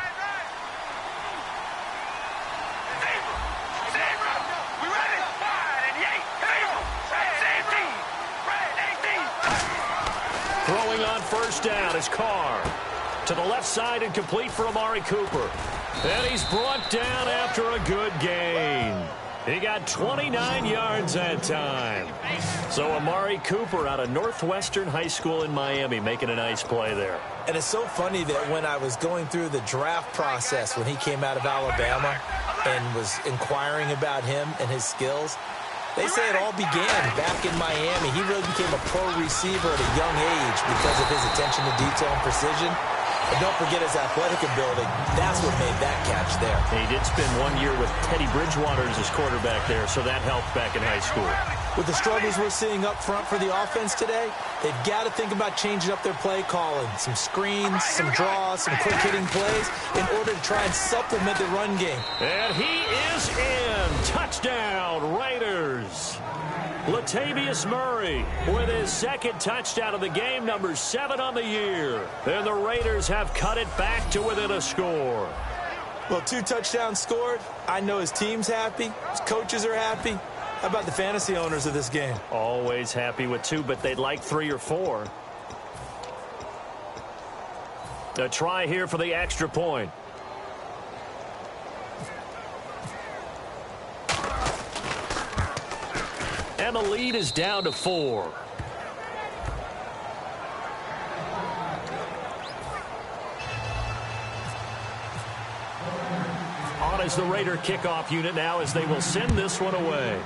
Throwing on first down is Carr. To the left side and complete for Amari Cooper. And he's brought down after a good gain. He got 29 yards that time. So Amari Cooper out of Northwestern High School in Miami making a nice play there. And it's so funny that when I was going through the draft process when he came out of Alabama and was inquiring about him and his skills, they say it all began back in Miami. He really became a pro receiver at a young age because of his attention to detail and precision. And don't forget his athletic ability. That's what made that catch there. He did spend 1 year with Teddy Bridgewater as his quarterback there, so that helped back in high school. With the struggles we're seeing up front for the offense today, they've got to think about changing up their play calling. Some screens, some draws, some quick-hitting plays in order to try and supplement the run game. And he is in. Touchdown, Raiders. Latavius Murray with his 2nd touchdown of the game, number 7 on the year. And the Raiders have cut it back to within a score. Well, 2 touchdowns scored. I know his team's happy. His coaches are happy. How about the fantasy owners of this game? Always happy with 2, but they'd like 3 or 4. A try here for the extra point. And the lead is down to 4. On is the Raider kickoff unit now as they will send this one away.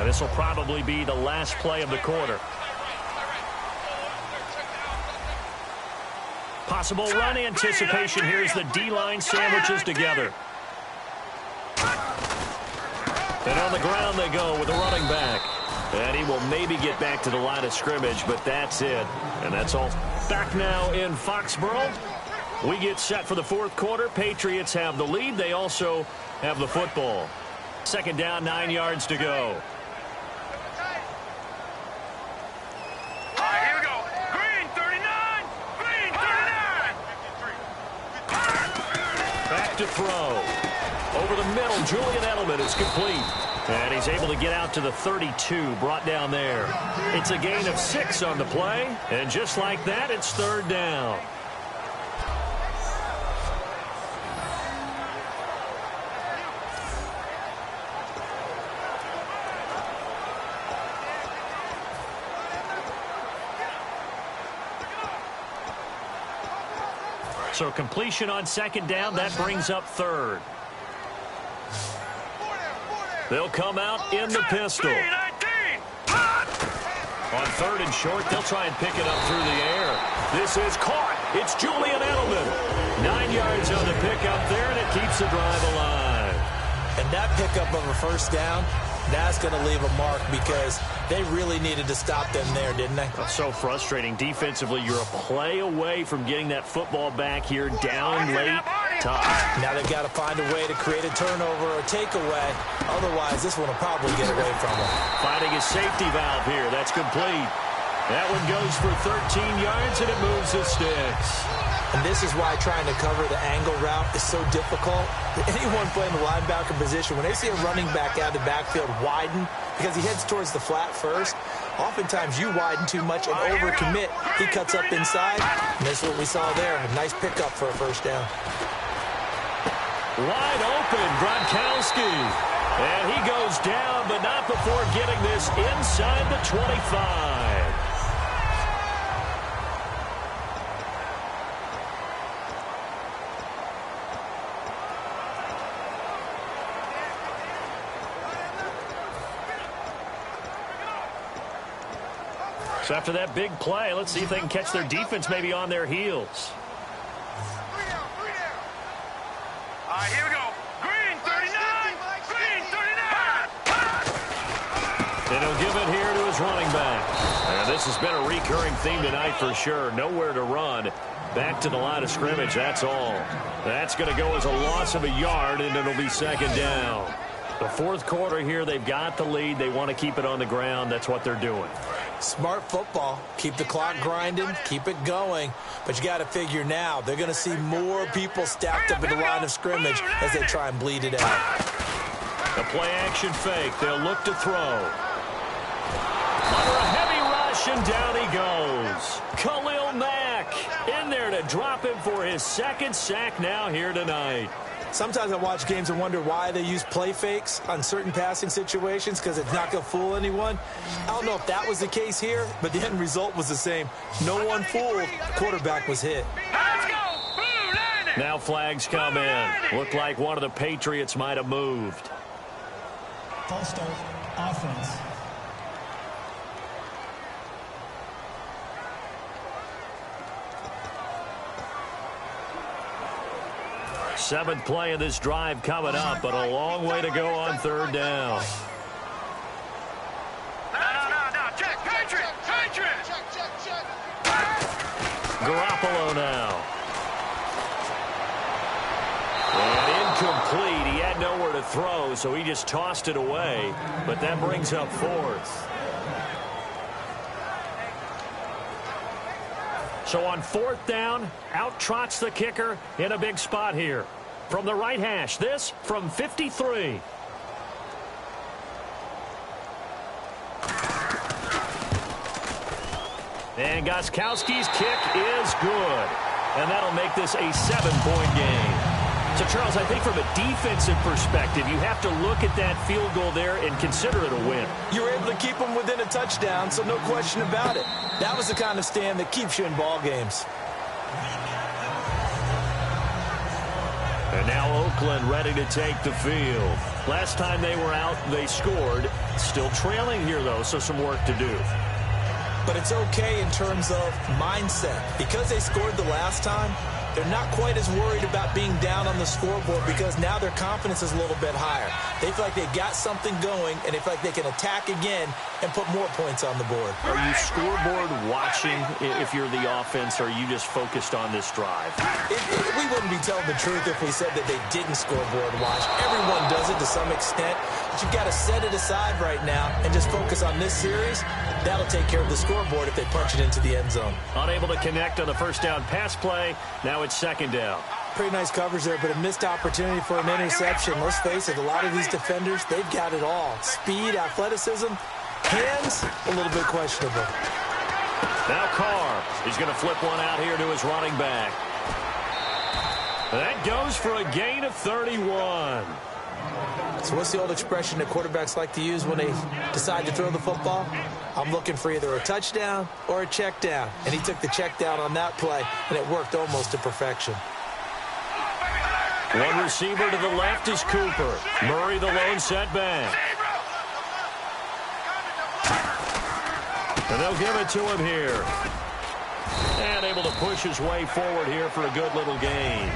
This will probably be the last play of the quarter. Possible run anticipation. Here's the D-line sandwiches together. And on the ground they go with the running back. And he will maybe get back to the line of scrimmage, but that's it. And that's all. Back now in Foxborough. We get set for the 4th quarter. Patriots have the lead. They also have the football. 2nd down, 9 yards to go. To throw. Over the middle, Julian Edelman is complete. And he's able to get out to the 32, brought down there. It's a gain of 6 on the play. And just like that, it's 3rd down. So completion on second down, that brings up third. They'll come out in the pistol. On third and short, they'll try and pick it up through the air. This is caught. It's Julian Edelman. 9 yards on the pickup there, and it keeps the drive alive. And that pickup of a first down, that's going to leave a mark because they really needed to stop them there, didn't they? That's so frustrating. Defensively, you're a play away from getting that football back here down late. Tough. Now they've got to find a way to create a turnover or a takeaway. Otherwise, this one will probably get away from them. Finding a safety valve here. That's complete. That one goes for 13 yards, and it moves the sticks. And this is why trying to cover the angle route is so difficult. Anyone playing the linebacker position, when they see a running back out of the backfield widen, because he heads towards the flat first, oftentimes you widen too much and overcommit. He cuts up inside, and this is what we saw there. A nice pickup for a first down. Wide open, Gronkowski. And he goes down, but not before getting this inside the 25. So after that big play, let's see if they can catch their defense maybe on their heels. All right, here we go. Green, 39. Green, 39. And he'll give it here to his running back. And this has been a recurring theme tonight for sure. Nowhere to run. Back to the line of scrimmage, that's all. That's going to go as a loss of a yard, and it'll be second down. The fourth quarter here, they've got the lead. They want to keep it on the ground. That's what they're doing. Smart football. Keep the clock grinding. Keep it going. But you got to figure now, they're going to see more people stacked up in the line of scrimmage as they try and bleed it out. A play-action fake. They'll look to throw. Under a heavy rush, and down he goes. Khalil Mack in there to drop him for his second sack now here tonight. Sometimes I watch games and wonder why they use play fakes on certain passing situations because it's not going to fool anyone. I don't know if that was the case here, but the end result was the same. No one fooled. The quarterback was hit. Let's go. Blue line. Now flags come in. Looked like one of the Patriots might have moved. False start, offense. Seventh play of this drive coming up, but a long way to go on third down. No. Check. Patriot. Check. Garoppolo now. And incomplete. He had nowhere to throw, so he just tossed it away. But that brings up fourth. So on fourth down, out trots the kicker in a big spot here. From the right hash, this from 53. And Gostkowski's kick is good. And that'll make this a 7-point game. So, Charles, I think from a defensive perspective, you have to look at that field goal there and consider it a win. You were able to keep them within a touchdown, so no question about it. That was the kind of stand that keeps you in ball games. And now Oakland ready to take the field. Last time they were out, they scored. Still trailing here, though, so some work to do. But it's okay in terms of mindset. Because they scored the last time, they're not quite as worried about being down on the scoreboard because now their confidence is a little bit higher. They feel like they've got something going, and they feel like they can attack again and put more points on the board. Are you scoreboard watching if you're the offense, or are you just focused on this drive? We wouldn't be telling the truth if we said that they didn't scoreboard watch. Everyone does it to some extent, but you've got to set it aside right now and just focus on this series. That'll take care of the scoreboard if they punch it into the end zone. Unable to connect on the first down pass play. Now it's second down. Pretty nice coverage there, but a missed opportunity for an interception. Let's face it, a lot of these defenders, they've got it all. Speed, athleticism, hands, a little bit questionable. Now Carr, he's going to flip one out here to his running back. That goes for a gain of 31. So what's the old expression that quarterbacks like to use when they decide to throw the football? I'm looking for either a touchdown or a check down. And he took the check down on that play, and it worked almost to perfection. One receiver to the left is Cooper. Murray the lone setback. And they'll give it to him here. And able to push his way forward here for a good little gain.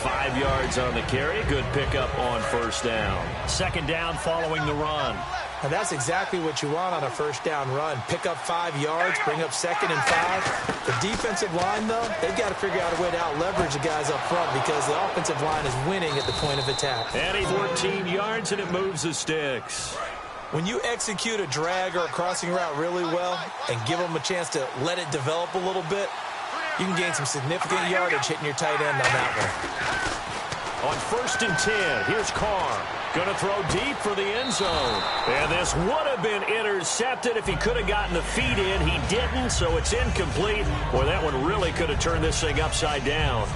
5 yards on the carry. Good pickup on first down. Second down following the run. And that's exactly what you want on a first down run. Pick up 5 yards, bring up 2nd and 5. The defensive line, though, they've got to figure out a way to out-leverage the guys up front because the offensive line is winning at the point of attack. And 14 yards, and it moves the sticks. When you execute a drag or a crossing route really well and give them a chance to let it develop a little bit, you can gain some significant yardage hitting your tight end on that one. On 1st and 10, here's Carr. Going to throw deep for the end zone. And this would have been intercepted if he could have gotten the feet in. He didn't, so it's incomplete. Boy, that one really could have turned this thing upside down.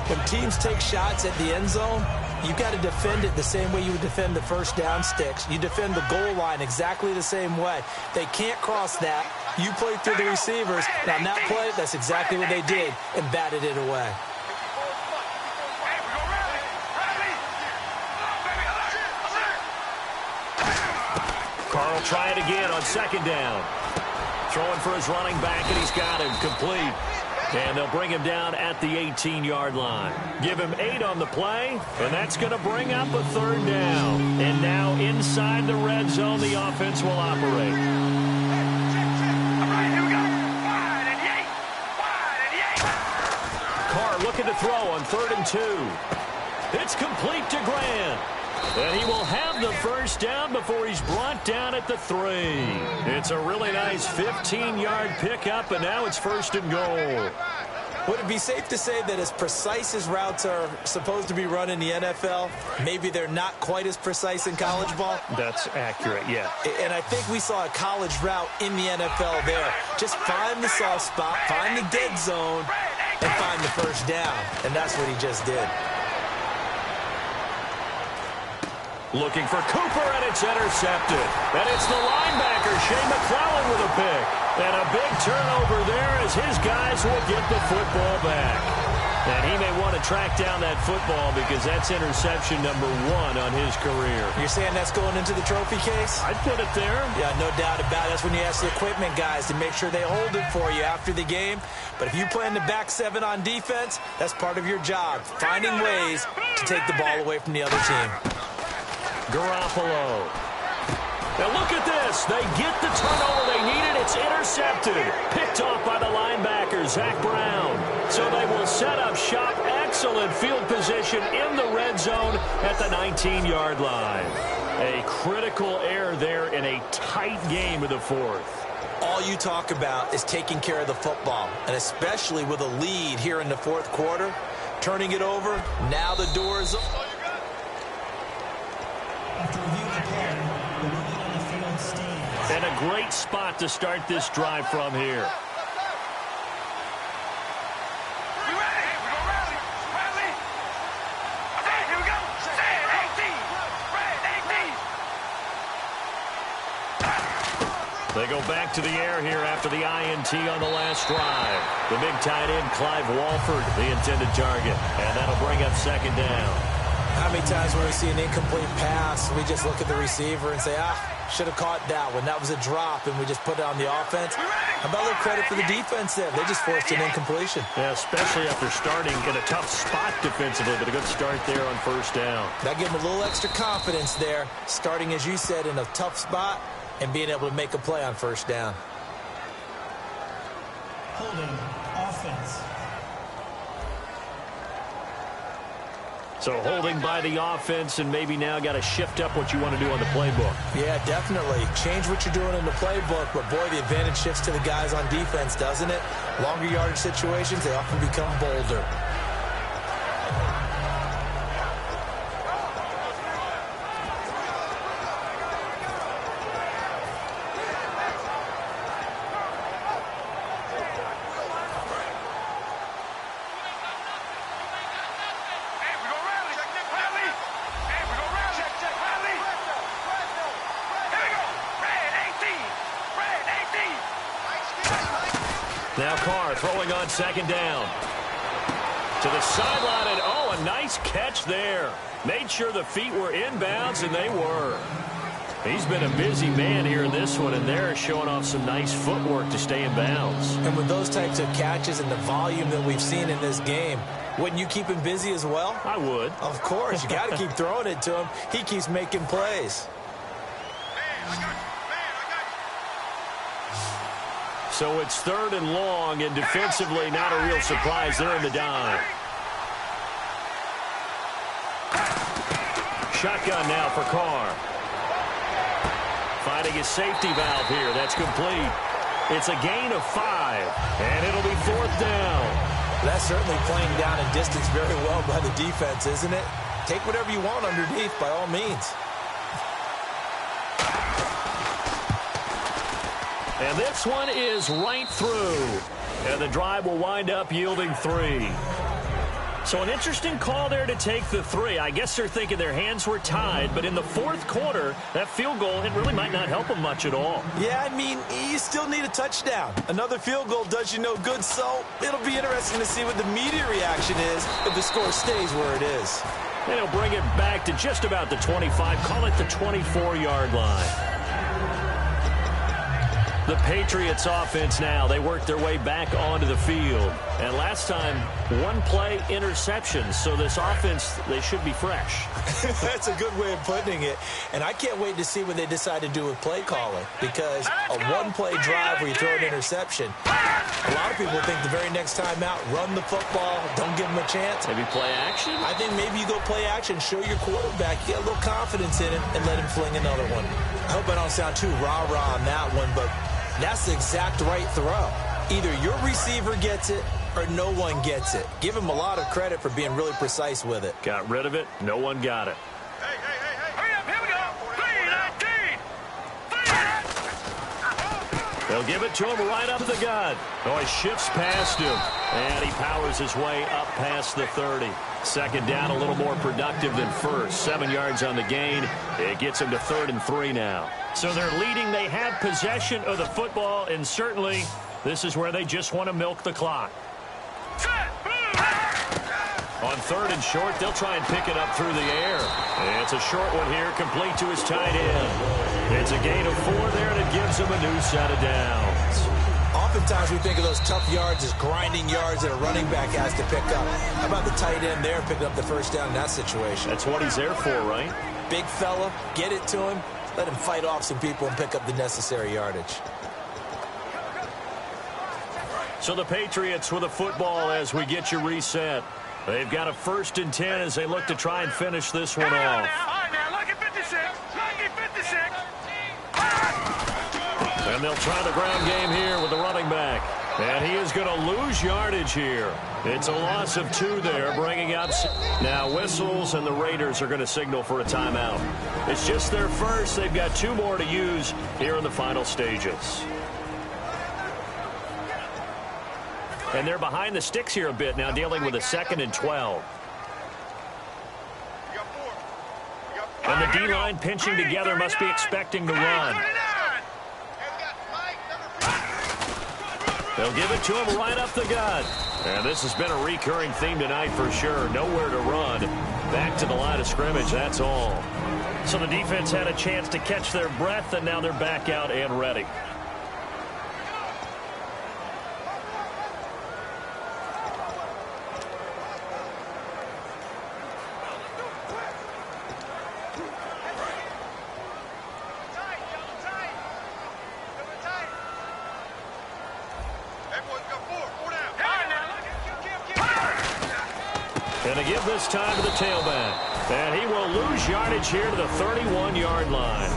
When teams take shots at the end zone, you've got to defend it the same way you would defend the first down sticks. You defend the goal line exactly the same way. They can't cross that. You play through the receivers. And on that play, that's exactly what they did and batted it away. Carr will try it again on 2nd down. Throwing for his running back, and he's got him complete. And they'll bring him down at the 18-yard line. Give him 8 on the play, and that's going to bring up a 3rd down. And now inside the red zone, the offense will operate. Carr looking to throw on 3rd and 2. It's complete to Grant. And he will have the first down before he's brought down at the 3. It's a really nice 15-yard pickup, and now it's 1st and goal. Would it be safe to say that as precise as routes are supposed to be run in the NFL, maybe they're not quite as precise in college ball? That's accurate, yeah. And I think we saw a college route in the NFL there. Just find the soft spot, find the dead zone, and find the first down. And that's what he just did. Looking for Cooper, and it's intercepted. And it's the linebacker, Shea McClellan, with a pick. And a big turnover there as his guys will get the football back. And he may want to track down that football because that's interception number 1 on his career. You're saying that's going into the trophy case? I'd put it there. Yeah, no doubt about it. That's when you ask the equipment guys to make sure they hold it for you after the game. But if you play in the back 7 on defense, that's part of your job, finding ways to take the ball away from the other team. Garoppolo. Now look at this. They get the turnover they needed. It's intercepted. Picked off by the linebacker, Zach Brown. So they will set up shop. Excellent field position in the red zone at the 19-yard line. A critical error there in a tight game of the 4th. All you talk about is taking care of the football, and especially with a lead here in the 4th quarter. Turning it over, now the door is open. After reviewing the play, the ruling on the field stands. And a great spot to start this drive from here. They go back to the air here after the INT on the last drive. The big tight end, Clive Walford, the intended target. And that'll bring up 2nd down. How many times when we see an incomplete pass, we just look at the receiver and say, should have caught that one. That was a drop, and we just put it on the offense. How about a little credit for the defense there? They just forced an incompletion. Yeah, especially after starting in a tough spot defensively, but a good start there on 1st down. That gave them a little extra confidence there, starting, as you said, in a tough spot and being able to make a play on 1st down. Holding offense. So holding by the offense, and maybe now got to shift up what you want to do on the playbook. Yeah, definitely. Change what you're doing in the playbook, but boy, the advantage shifts to the guys on defense, doesn't it? Longer yardage situations, they often become bolder. Now Carr throwing on second down. To the sideline, and a nice catch there. Made sure the feet were inbounds, and they were. He's been a busy man here in this one, and they're showing off some nice footwork to stay in bounds. And with those types of catches and the volume that we've seen in this game, wouldn't you keep him busy as well? I would. Of course. You got to keep throwing it to him. He keeps making plays. So it's 3rd and long, and defensively not a real surprise. They're in the dime. Shotgun now for Carr. Finding his safety valve here. That's complete. It's a gain of 5, and it'll be 4th down. That's certainly playing down in distance very well by the defense, isn't it? Take whatever you want underneath by all means. And this one is right through. And the drive will wind up yielding 3. So an interesting call there to take the 3. I guess they're thinking their hands were tied, but in the 4th quarter, that field goal, it really might not help them much at all. Yeah, I mean, you still need a touchdown. Another field goal does you no good, so it'll be interesting to see what the media reaction is if the score stays where it is. And he'll bring it back to just about the 25, call it the 24-yard line. The Patriots offense now, they work their way back onto the field. And last time, 1-play interception. So this offense, they should be fresh. That's a good way of putting it. And I can't wait to see what they decide to do with play calling. Because a 1-play drive where you throw an interception, a lot of people think the very next time out, run the football, don't give them a chance. Maybe play action? I think maybe you go play action, show your quarterback, get a little confidence in him, and let him fling another one. I hope I don't sound too rah-rah on that one, but that's the exact right throw. Either your receiver gets it or no one gets it. Give him a lot of credit for being really precise with it. Got rid of it. No one got it. Hey. Hurry up. Here we go. 3-19. They'll give it to him right up the gut. He shifts past him. And he powers his way up past the 30. Second down, a little more productive than first. 7 yards on the gain. It gets him to 3rd and 3 now. So they're leading. They have possession of the football, and certainly this is where they just want to milk the clock. On 3rd and short, they'll try and pick it up through the air. It's a short one here, complete to his tight end. It's a gain of 4 there, and it gives him a new set of downs. Oftentimes we think of those tough yards as grinding yards that a running back has to pick up. How about the tight end there picking up the first down in that situation? That's what he's there for, right? Big fella, get it to him, let him fight off some people and pick up the necessary yardage. So the Patriots with a football as we get you reset. They've got a 1st and 10 as they look to try and finish this one off. All right, now, lucky 56. Lucky 56. And they'll try the ground game here with the running back. And he is going to lose yardage here. It's a loss of 2 there, bringing up now whistles, and the Raiders are going to signal for a timeout. It's just their first. They've got 2 more to use here in the final stages. And they're behind the sticks here a bit now, dealing with a 2nd and 12. And the D-line pinching together must be expecting to run. They'll give it to him right up the gut. And this has been a recurring theme tonight for sure. Nowhere to run. Back to the line of scrimmage, that's all. So the defense had a chance to catch their breath, and now they're back out and ready. And to give this time to the tailback. And he will lose yardage here to the 31-yard line.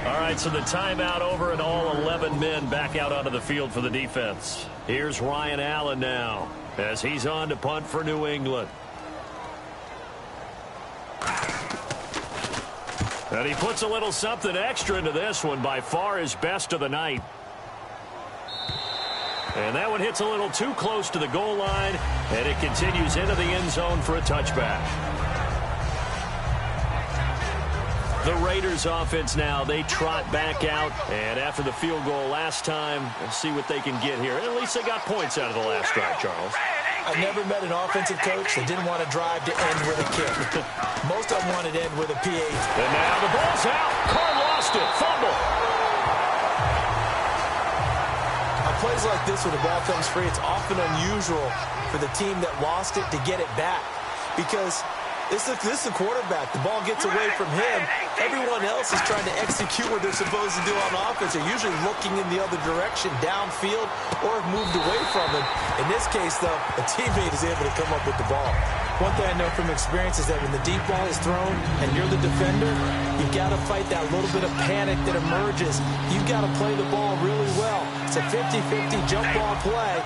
All right, so the timeout over, and all 11 men back out onto the field for the defense. Here's Ryan Allen now as he's on to punt for New England. And he puts a little something extra into this one, by far his best of the night. And that one hits a little too close to the goal line, and it continues into the end zone for a touchback. The Raiders offense now, they trot back out. And after the field goal last time, we'll see what they can get here. At least they got points out of the last drive, Charles. I never met an offensive coach that didn't want to drive to end with a kick. Most of them wanted to end with a PAT. And now the ball's out. Carr lost it. Fumble. On plays like this, when the ball comes free, it's often unusual for the team that lost it to get it back. Because this is the quarterback. The ball gets away from him. Everyone else is trying to execute what they're supposed to do on offense. They're usually looking in the other direction, downfield, or have moved away from it. In this case, though, a teammate is able to come up with the ball. One thing I know from experience is that when the deep ball is thrown and you're the defender, you've got to fight that little bit of panic that emerges. You've got to play the ball really well. It's a 50-50 jump ball play.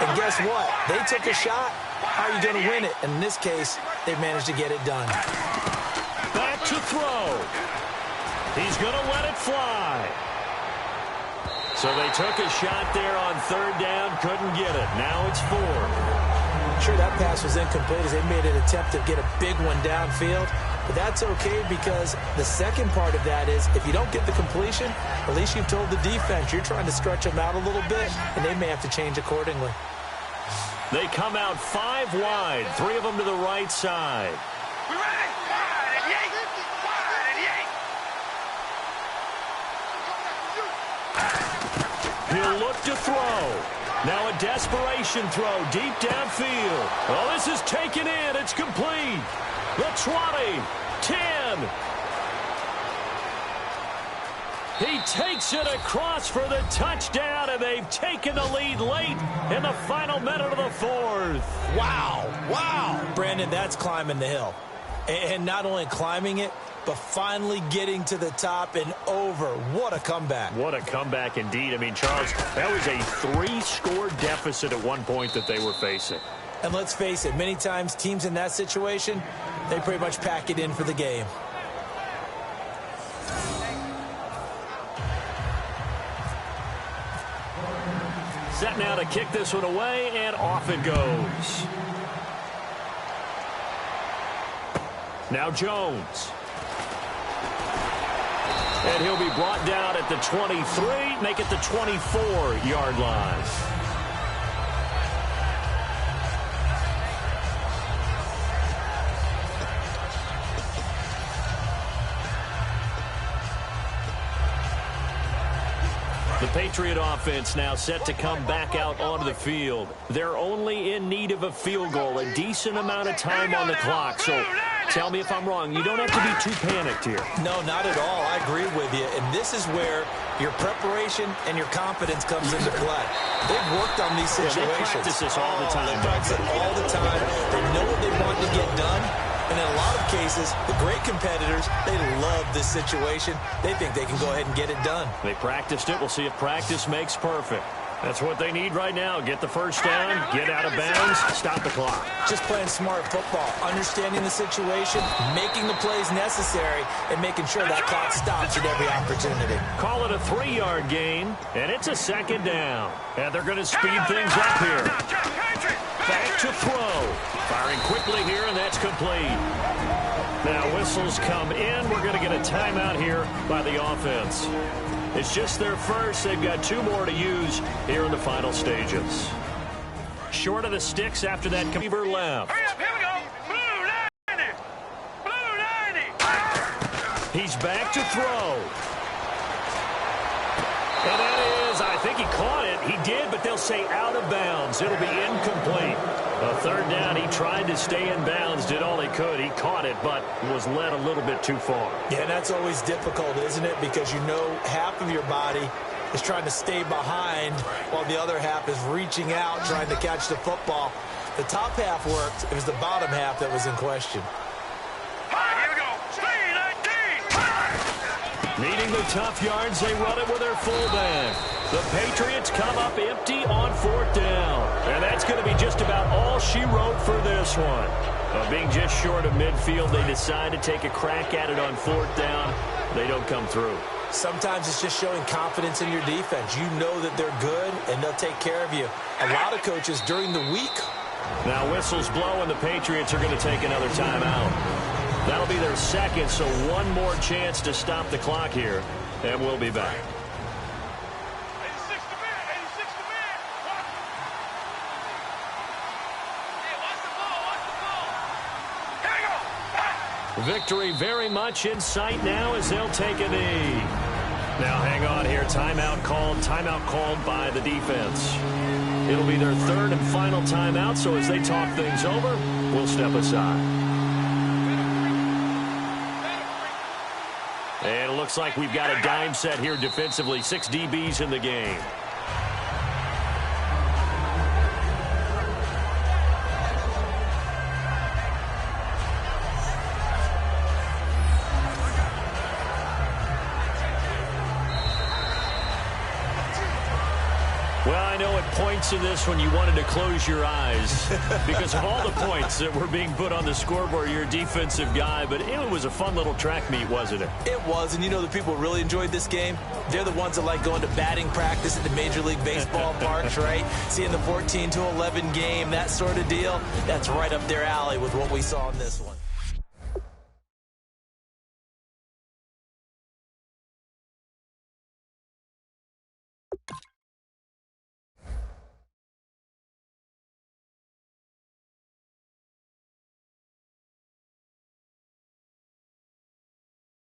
And guess what? They took a shot. How are you going to win it? And in this case, they've managed to get it done. Back to throw. He's going to let it fly. So they took a shot there on third down, couldn't get it. Now it's 4. Sure, that pass was incomplete as they made an attempt to get a big one downfield. But that's okay because the second part of that is if you don't get the completion, at least you've told the defense you're trying to stretch them out a little bit, and they may have to change accordingly. They come out 5 wide, 3 of them to the right side. He'll look to throw. Now a desperation throw deep downfield. Oh, this is taken in. It's complete. The 20, 10. He takes it across for the touchdown, and they've taken the lead late in the final minute of the 4th. Wow. Wow. Brandon, that's climbing the hill. And not only climbing it, but finally getting to the top and over. What a comeback. What a comeback indeed. I mean, Charles, that was a 3-score deficit at one point that they were facing. And let's face it, many times teams in that situation, they pretty much pack it in for the game. Set now to kick this one away, and off it goes. Now Jones. And he'll be brought down at the 23, make it the 24-yard line. The Patriot offense now set to come back out onto the field. They're only in need of a field goal, a decent amount of time on the clock. So tell me if I'm wrong. You don't have to be too panicked here. No, not at all. I agree with you. And this is where your preparation and your confidence comes into play. They've worked on these situations. They practice this all the time. They practice it all the time. They know what they want to get done. And in a lot of cases, the great competitors, they love this situation. They think they can go ahead and get it done. They practiced it. We'll see if practice makes perfect. That's what they need right now. Get the first down, get out of bounds, stop the clock. Just playing smart football, understanding the situation, making the plays necessary, and making sure that clock stops at every opportunity. Call it a 3-yard gain, and it's a second down. And they're going to speed things up here. Back to throw. Firing quickly here, and that's complete. Now whistles come in. We're going to get a timeout here by the offense. It's just their first. They've got 2 more to use here in the final stages. Short of the sticks after that. Cleaver left. Hurry up, here we go. Blue 90. Blue 90. He's back to throw. And that is, I think he caught it. He did, but they'll say out of bounds. It'll be incomplete. A third down, he tried to stay in bounds, did all he could. He caught it, but was led a little bit too far. Yeah, that's always difficult, isn't it? Because you know half of your body is trying to stay behind while the other half is reaching out, trying to catch the football. The top half worked. It was the bottom half that was in question. All right, here we go. Speed 19. Needing the tough yards, they run it with their fullback. The Patriots come up empty on 4th down. And that's going to be just about all she wrote for this one. Being just short of midfield, they decide to take a crack at it on 4th down. They don't come through. Sometimes it's just showing confidence in your defense. You know that they're good, and they'll take care of you. A lot of coaches during the week. Now whistles blow, and the Patriots are going to take another timeout. That'll be their second, so one more chance to stop the clock here, and we'll be back. 86 to man, 86 to man. Hey, watch the ball, watch the ball. Hang on. Victory very much in sight now as they'll take a knee. Now hang on here. Timeout called by the defense. It'll be their third and final timeout, so as they talk things over, we'll step aside. And it looks like we've got a dime set here defensively. 6 DBs in the game. Well, I know at points in this when you wanted to close your eyes because of all the points that were being put on the scoreboard. You're a defensive guy, but it was a fun little track meet, wasn't it? It was, and you know the people who really enjoyed this game? They're the ones that like going to batting practice at the Major League Baseball parks, right? Seeing the 14-11 game, that sort of deal. That's right up their alley with what we saw in this one.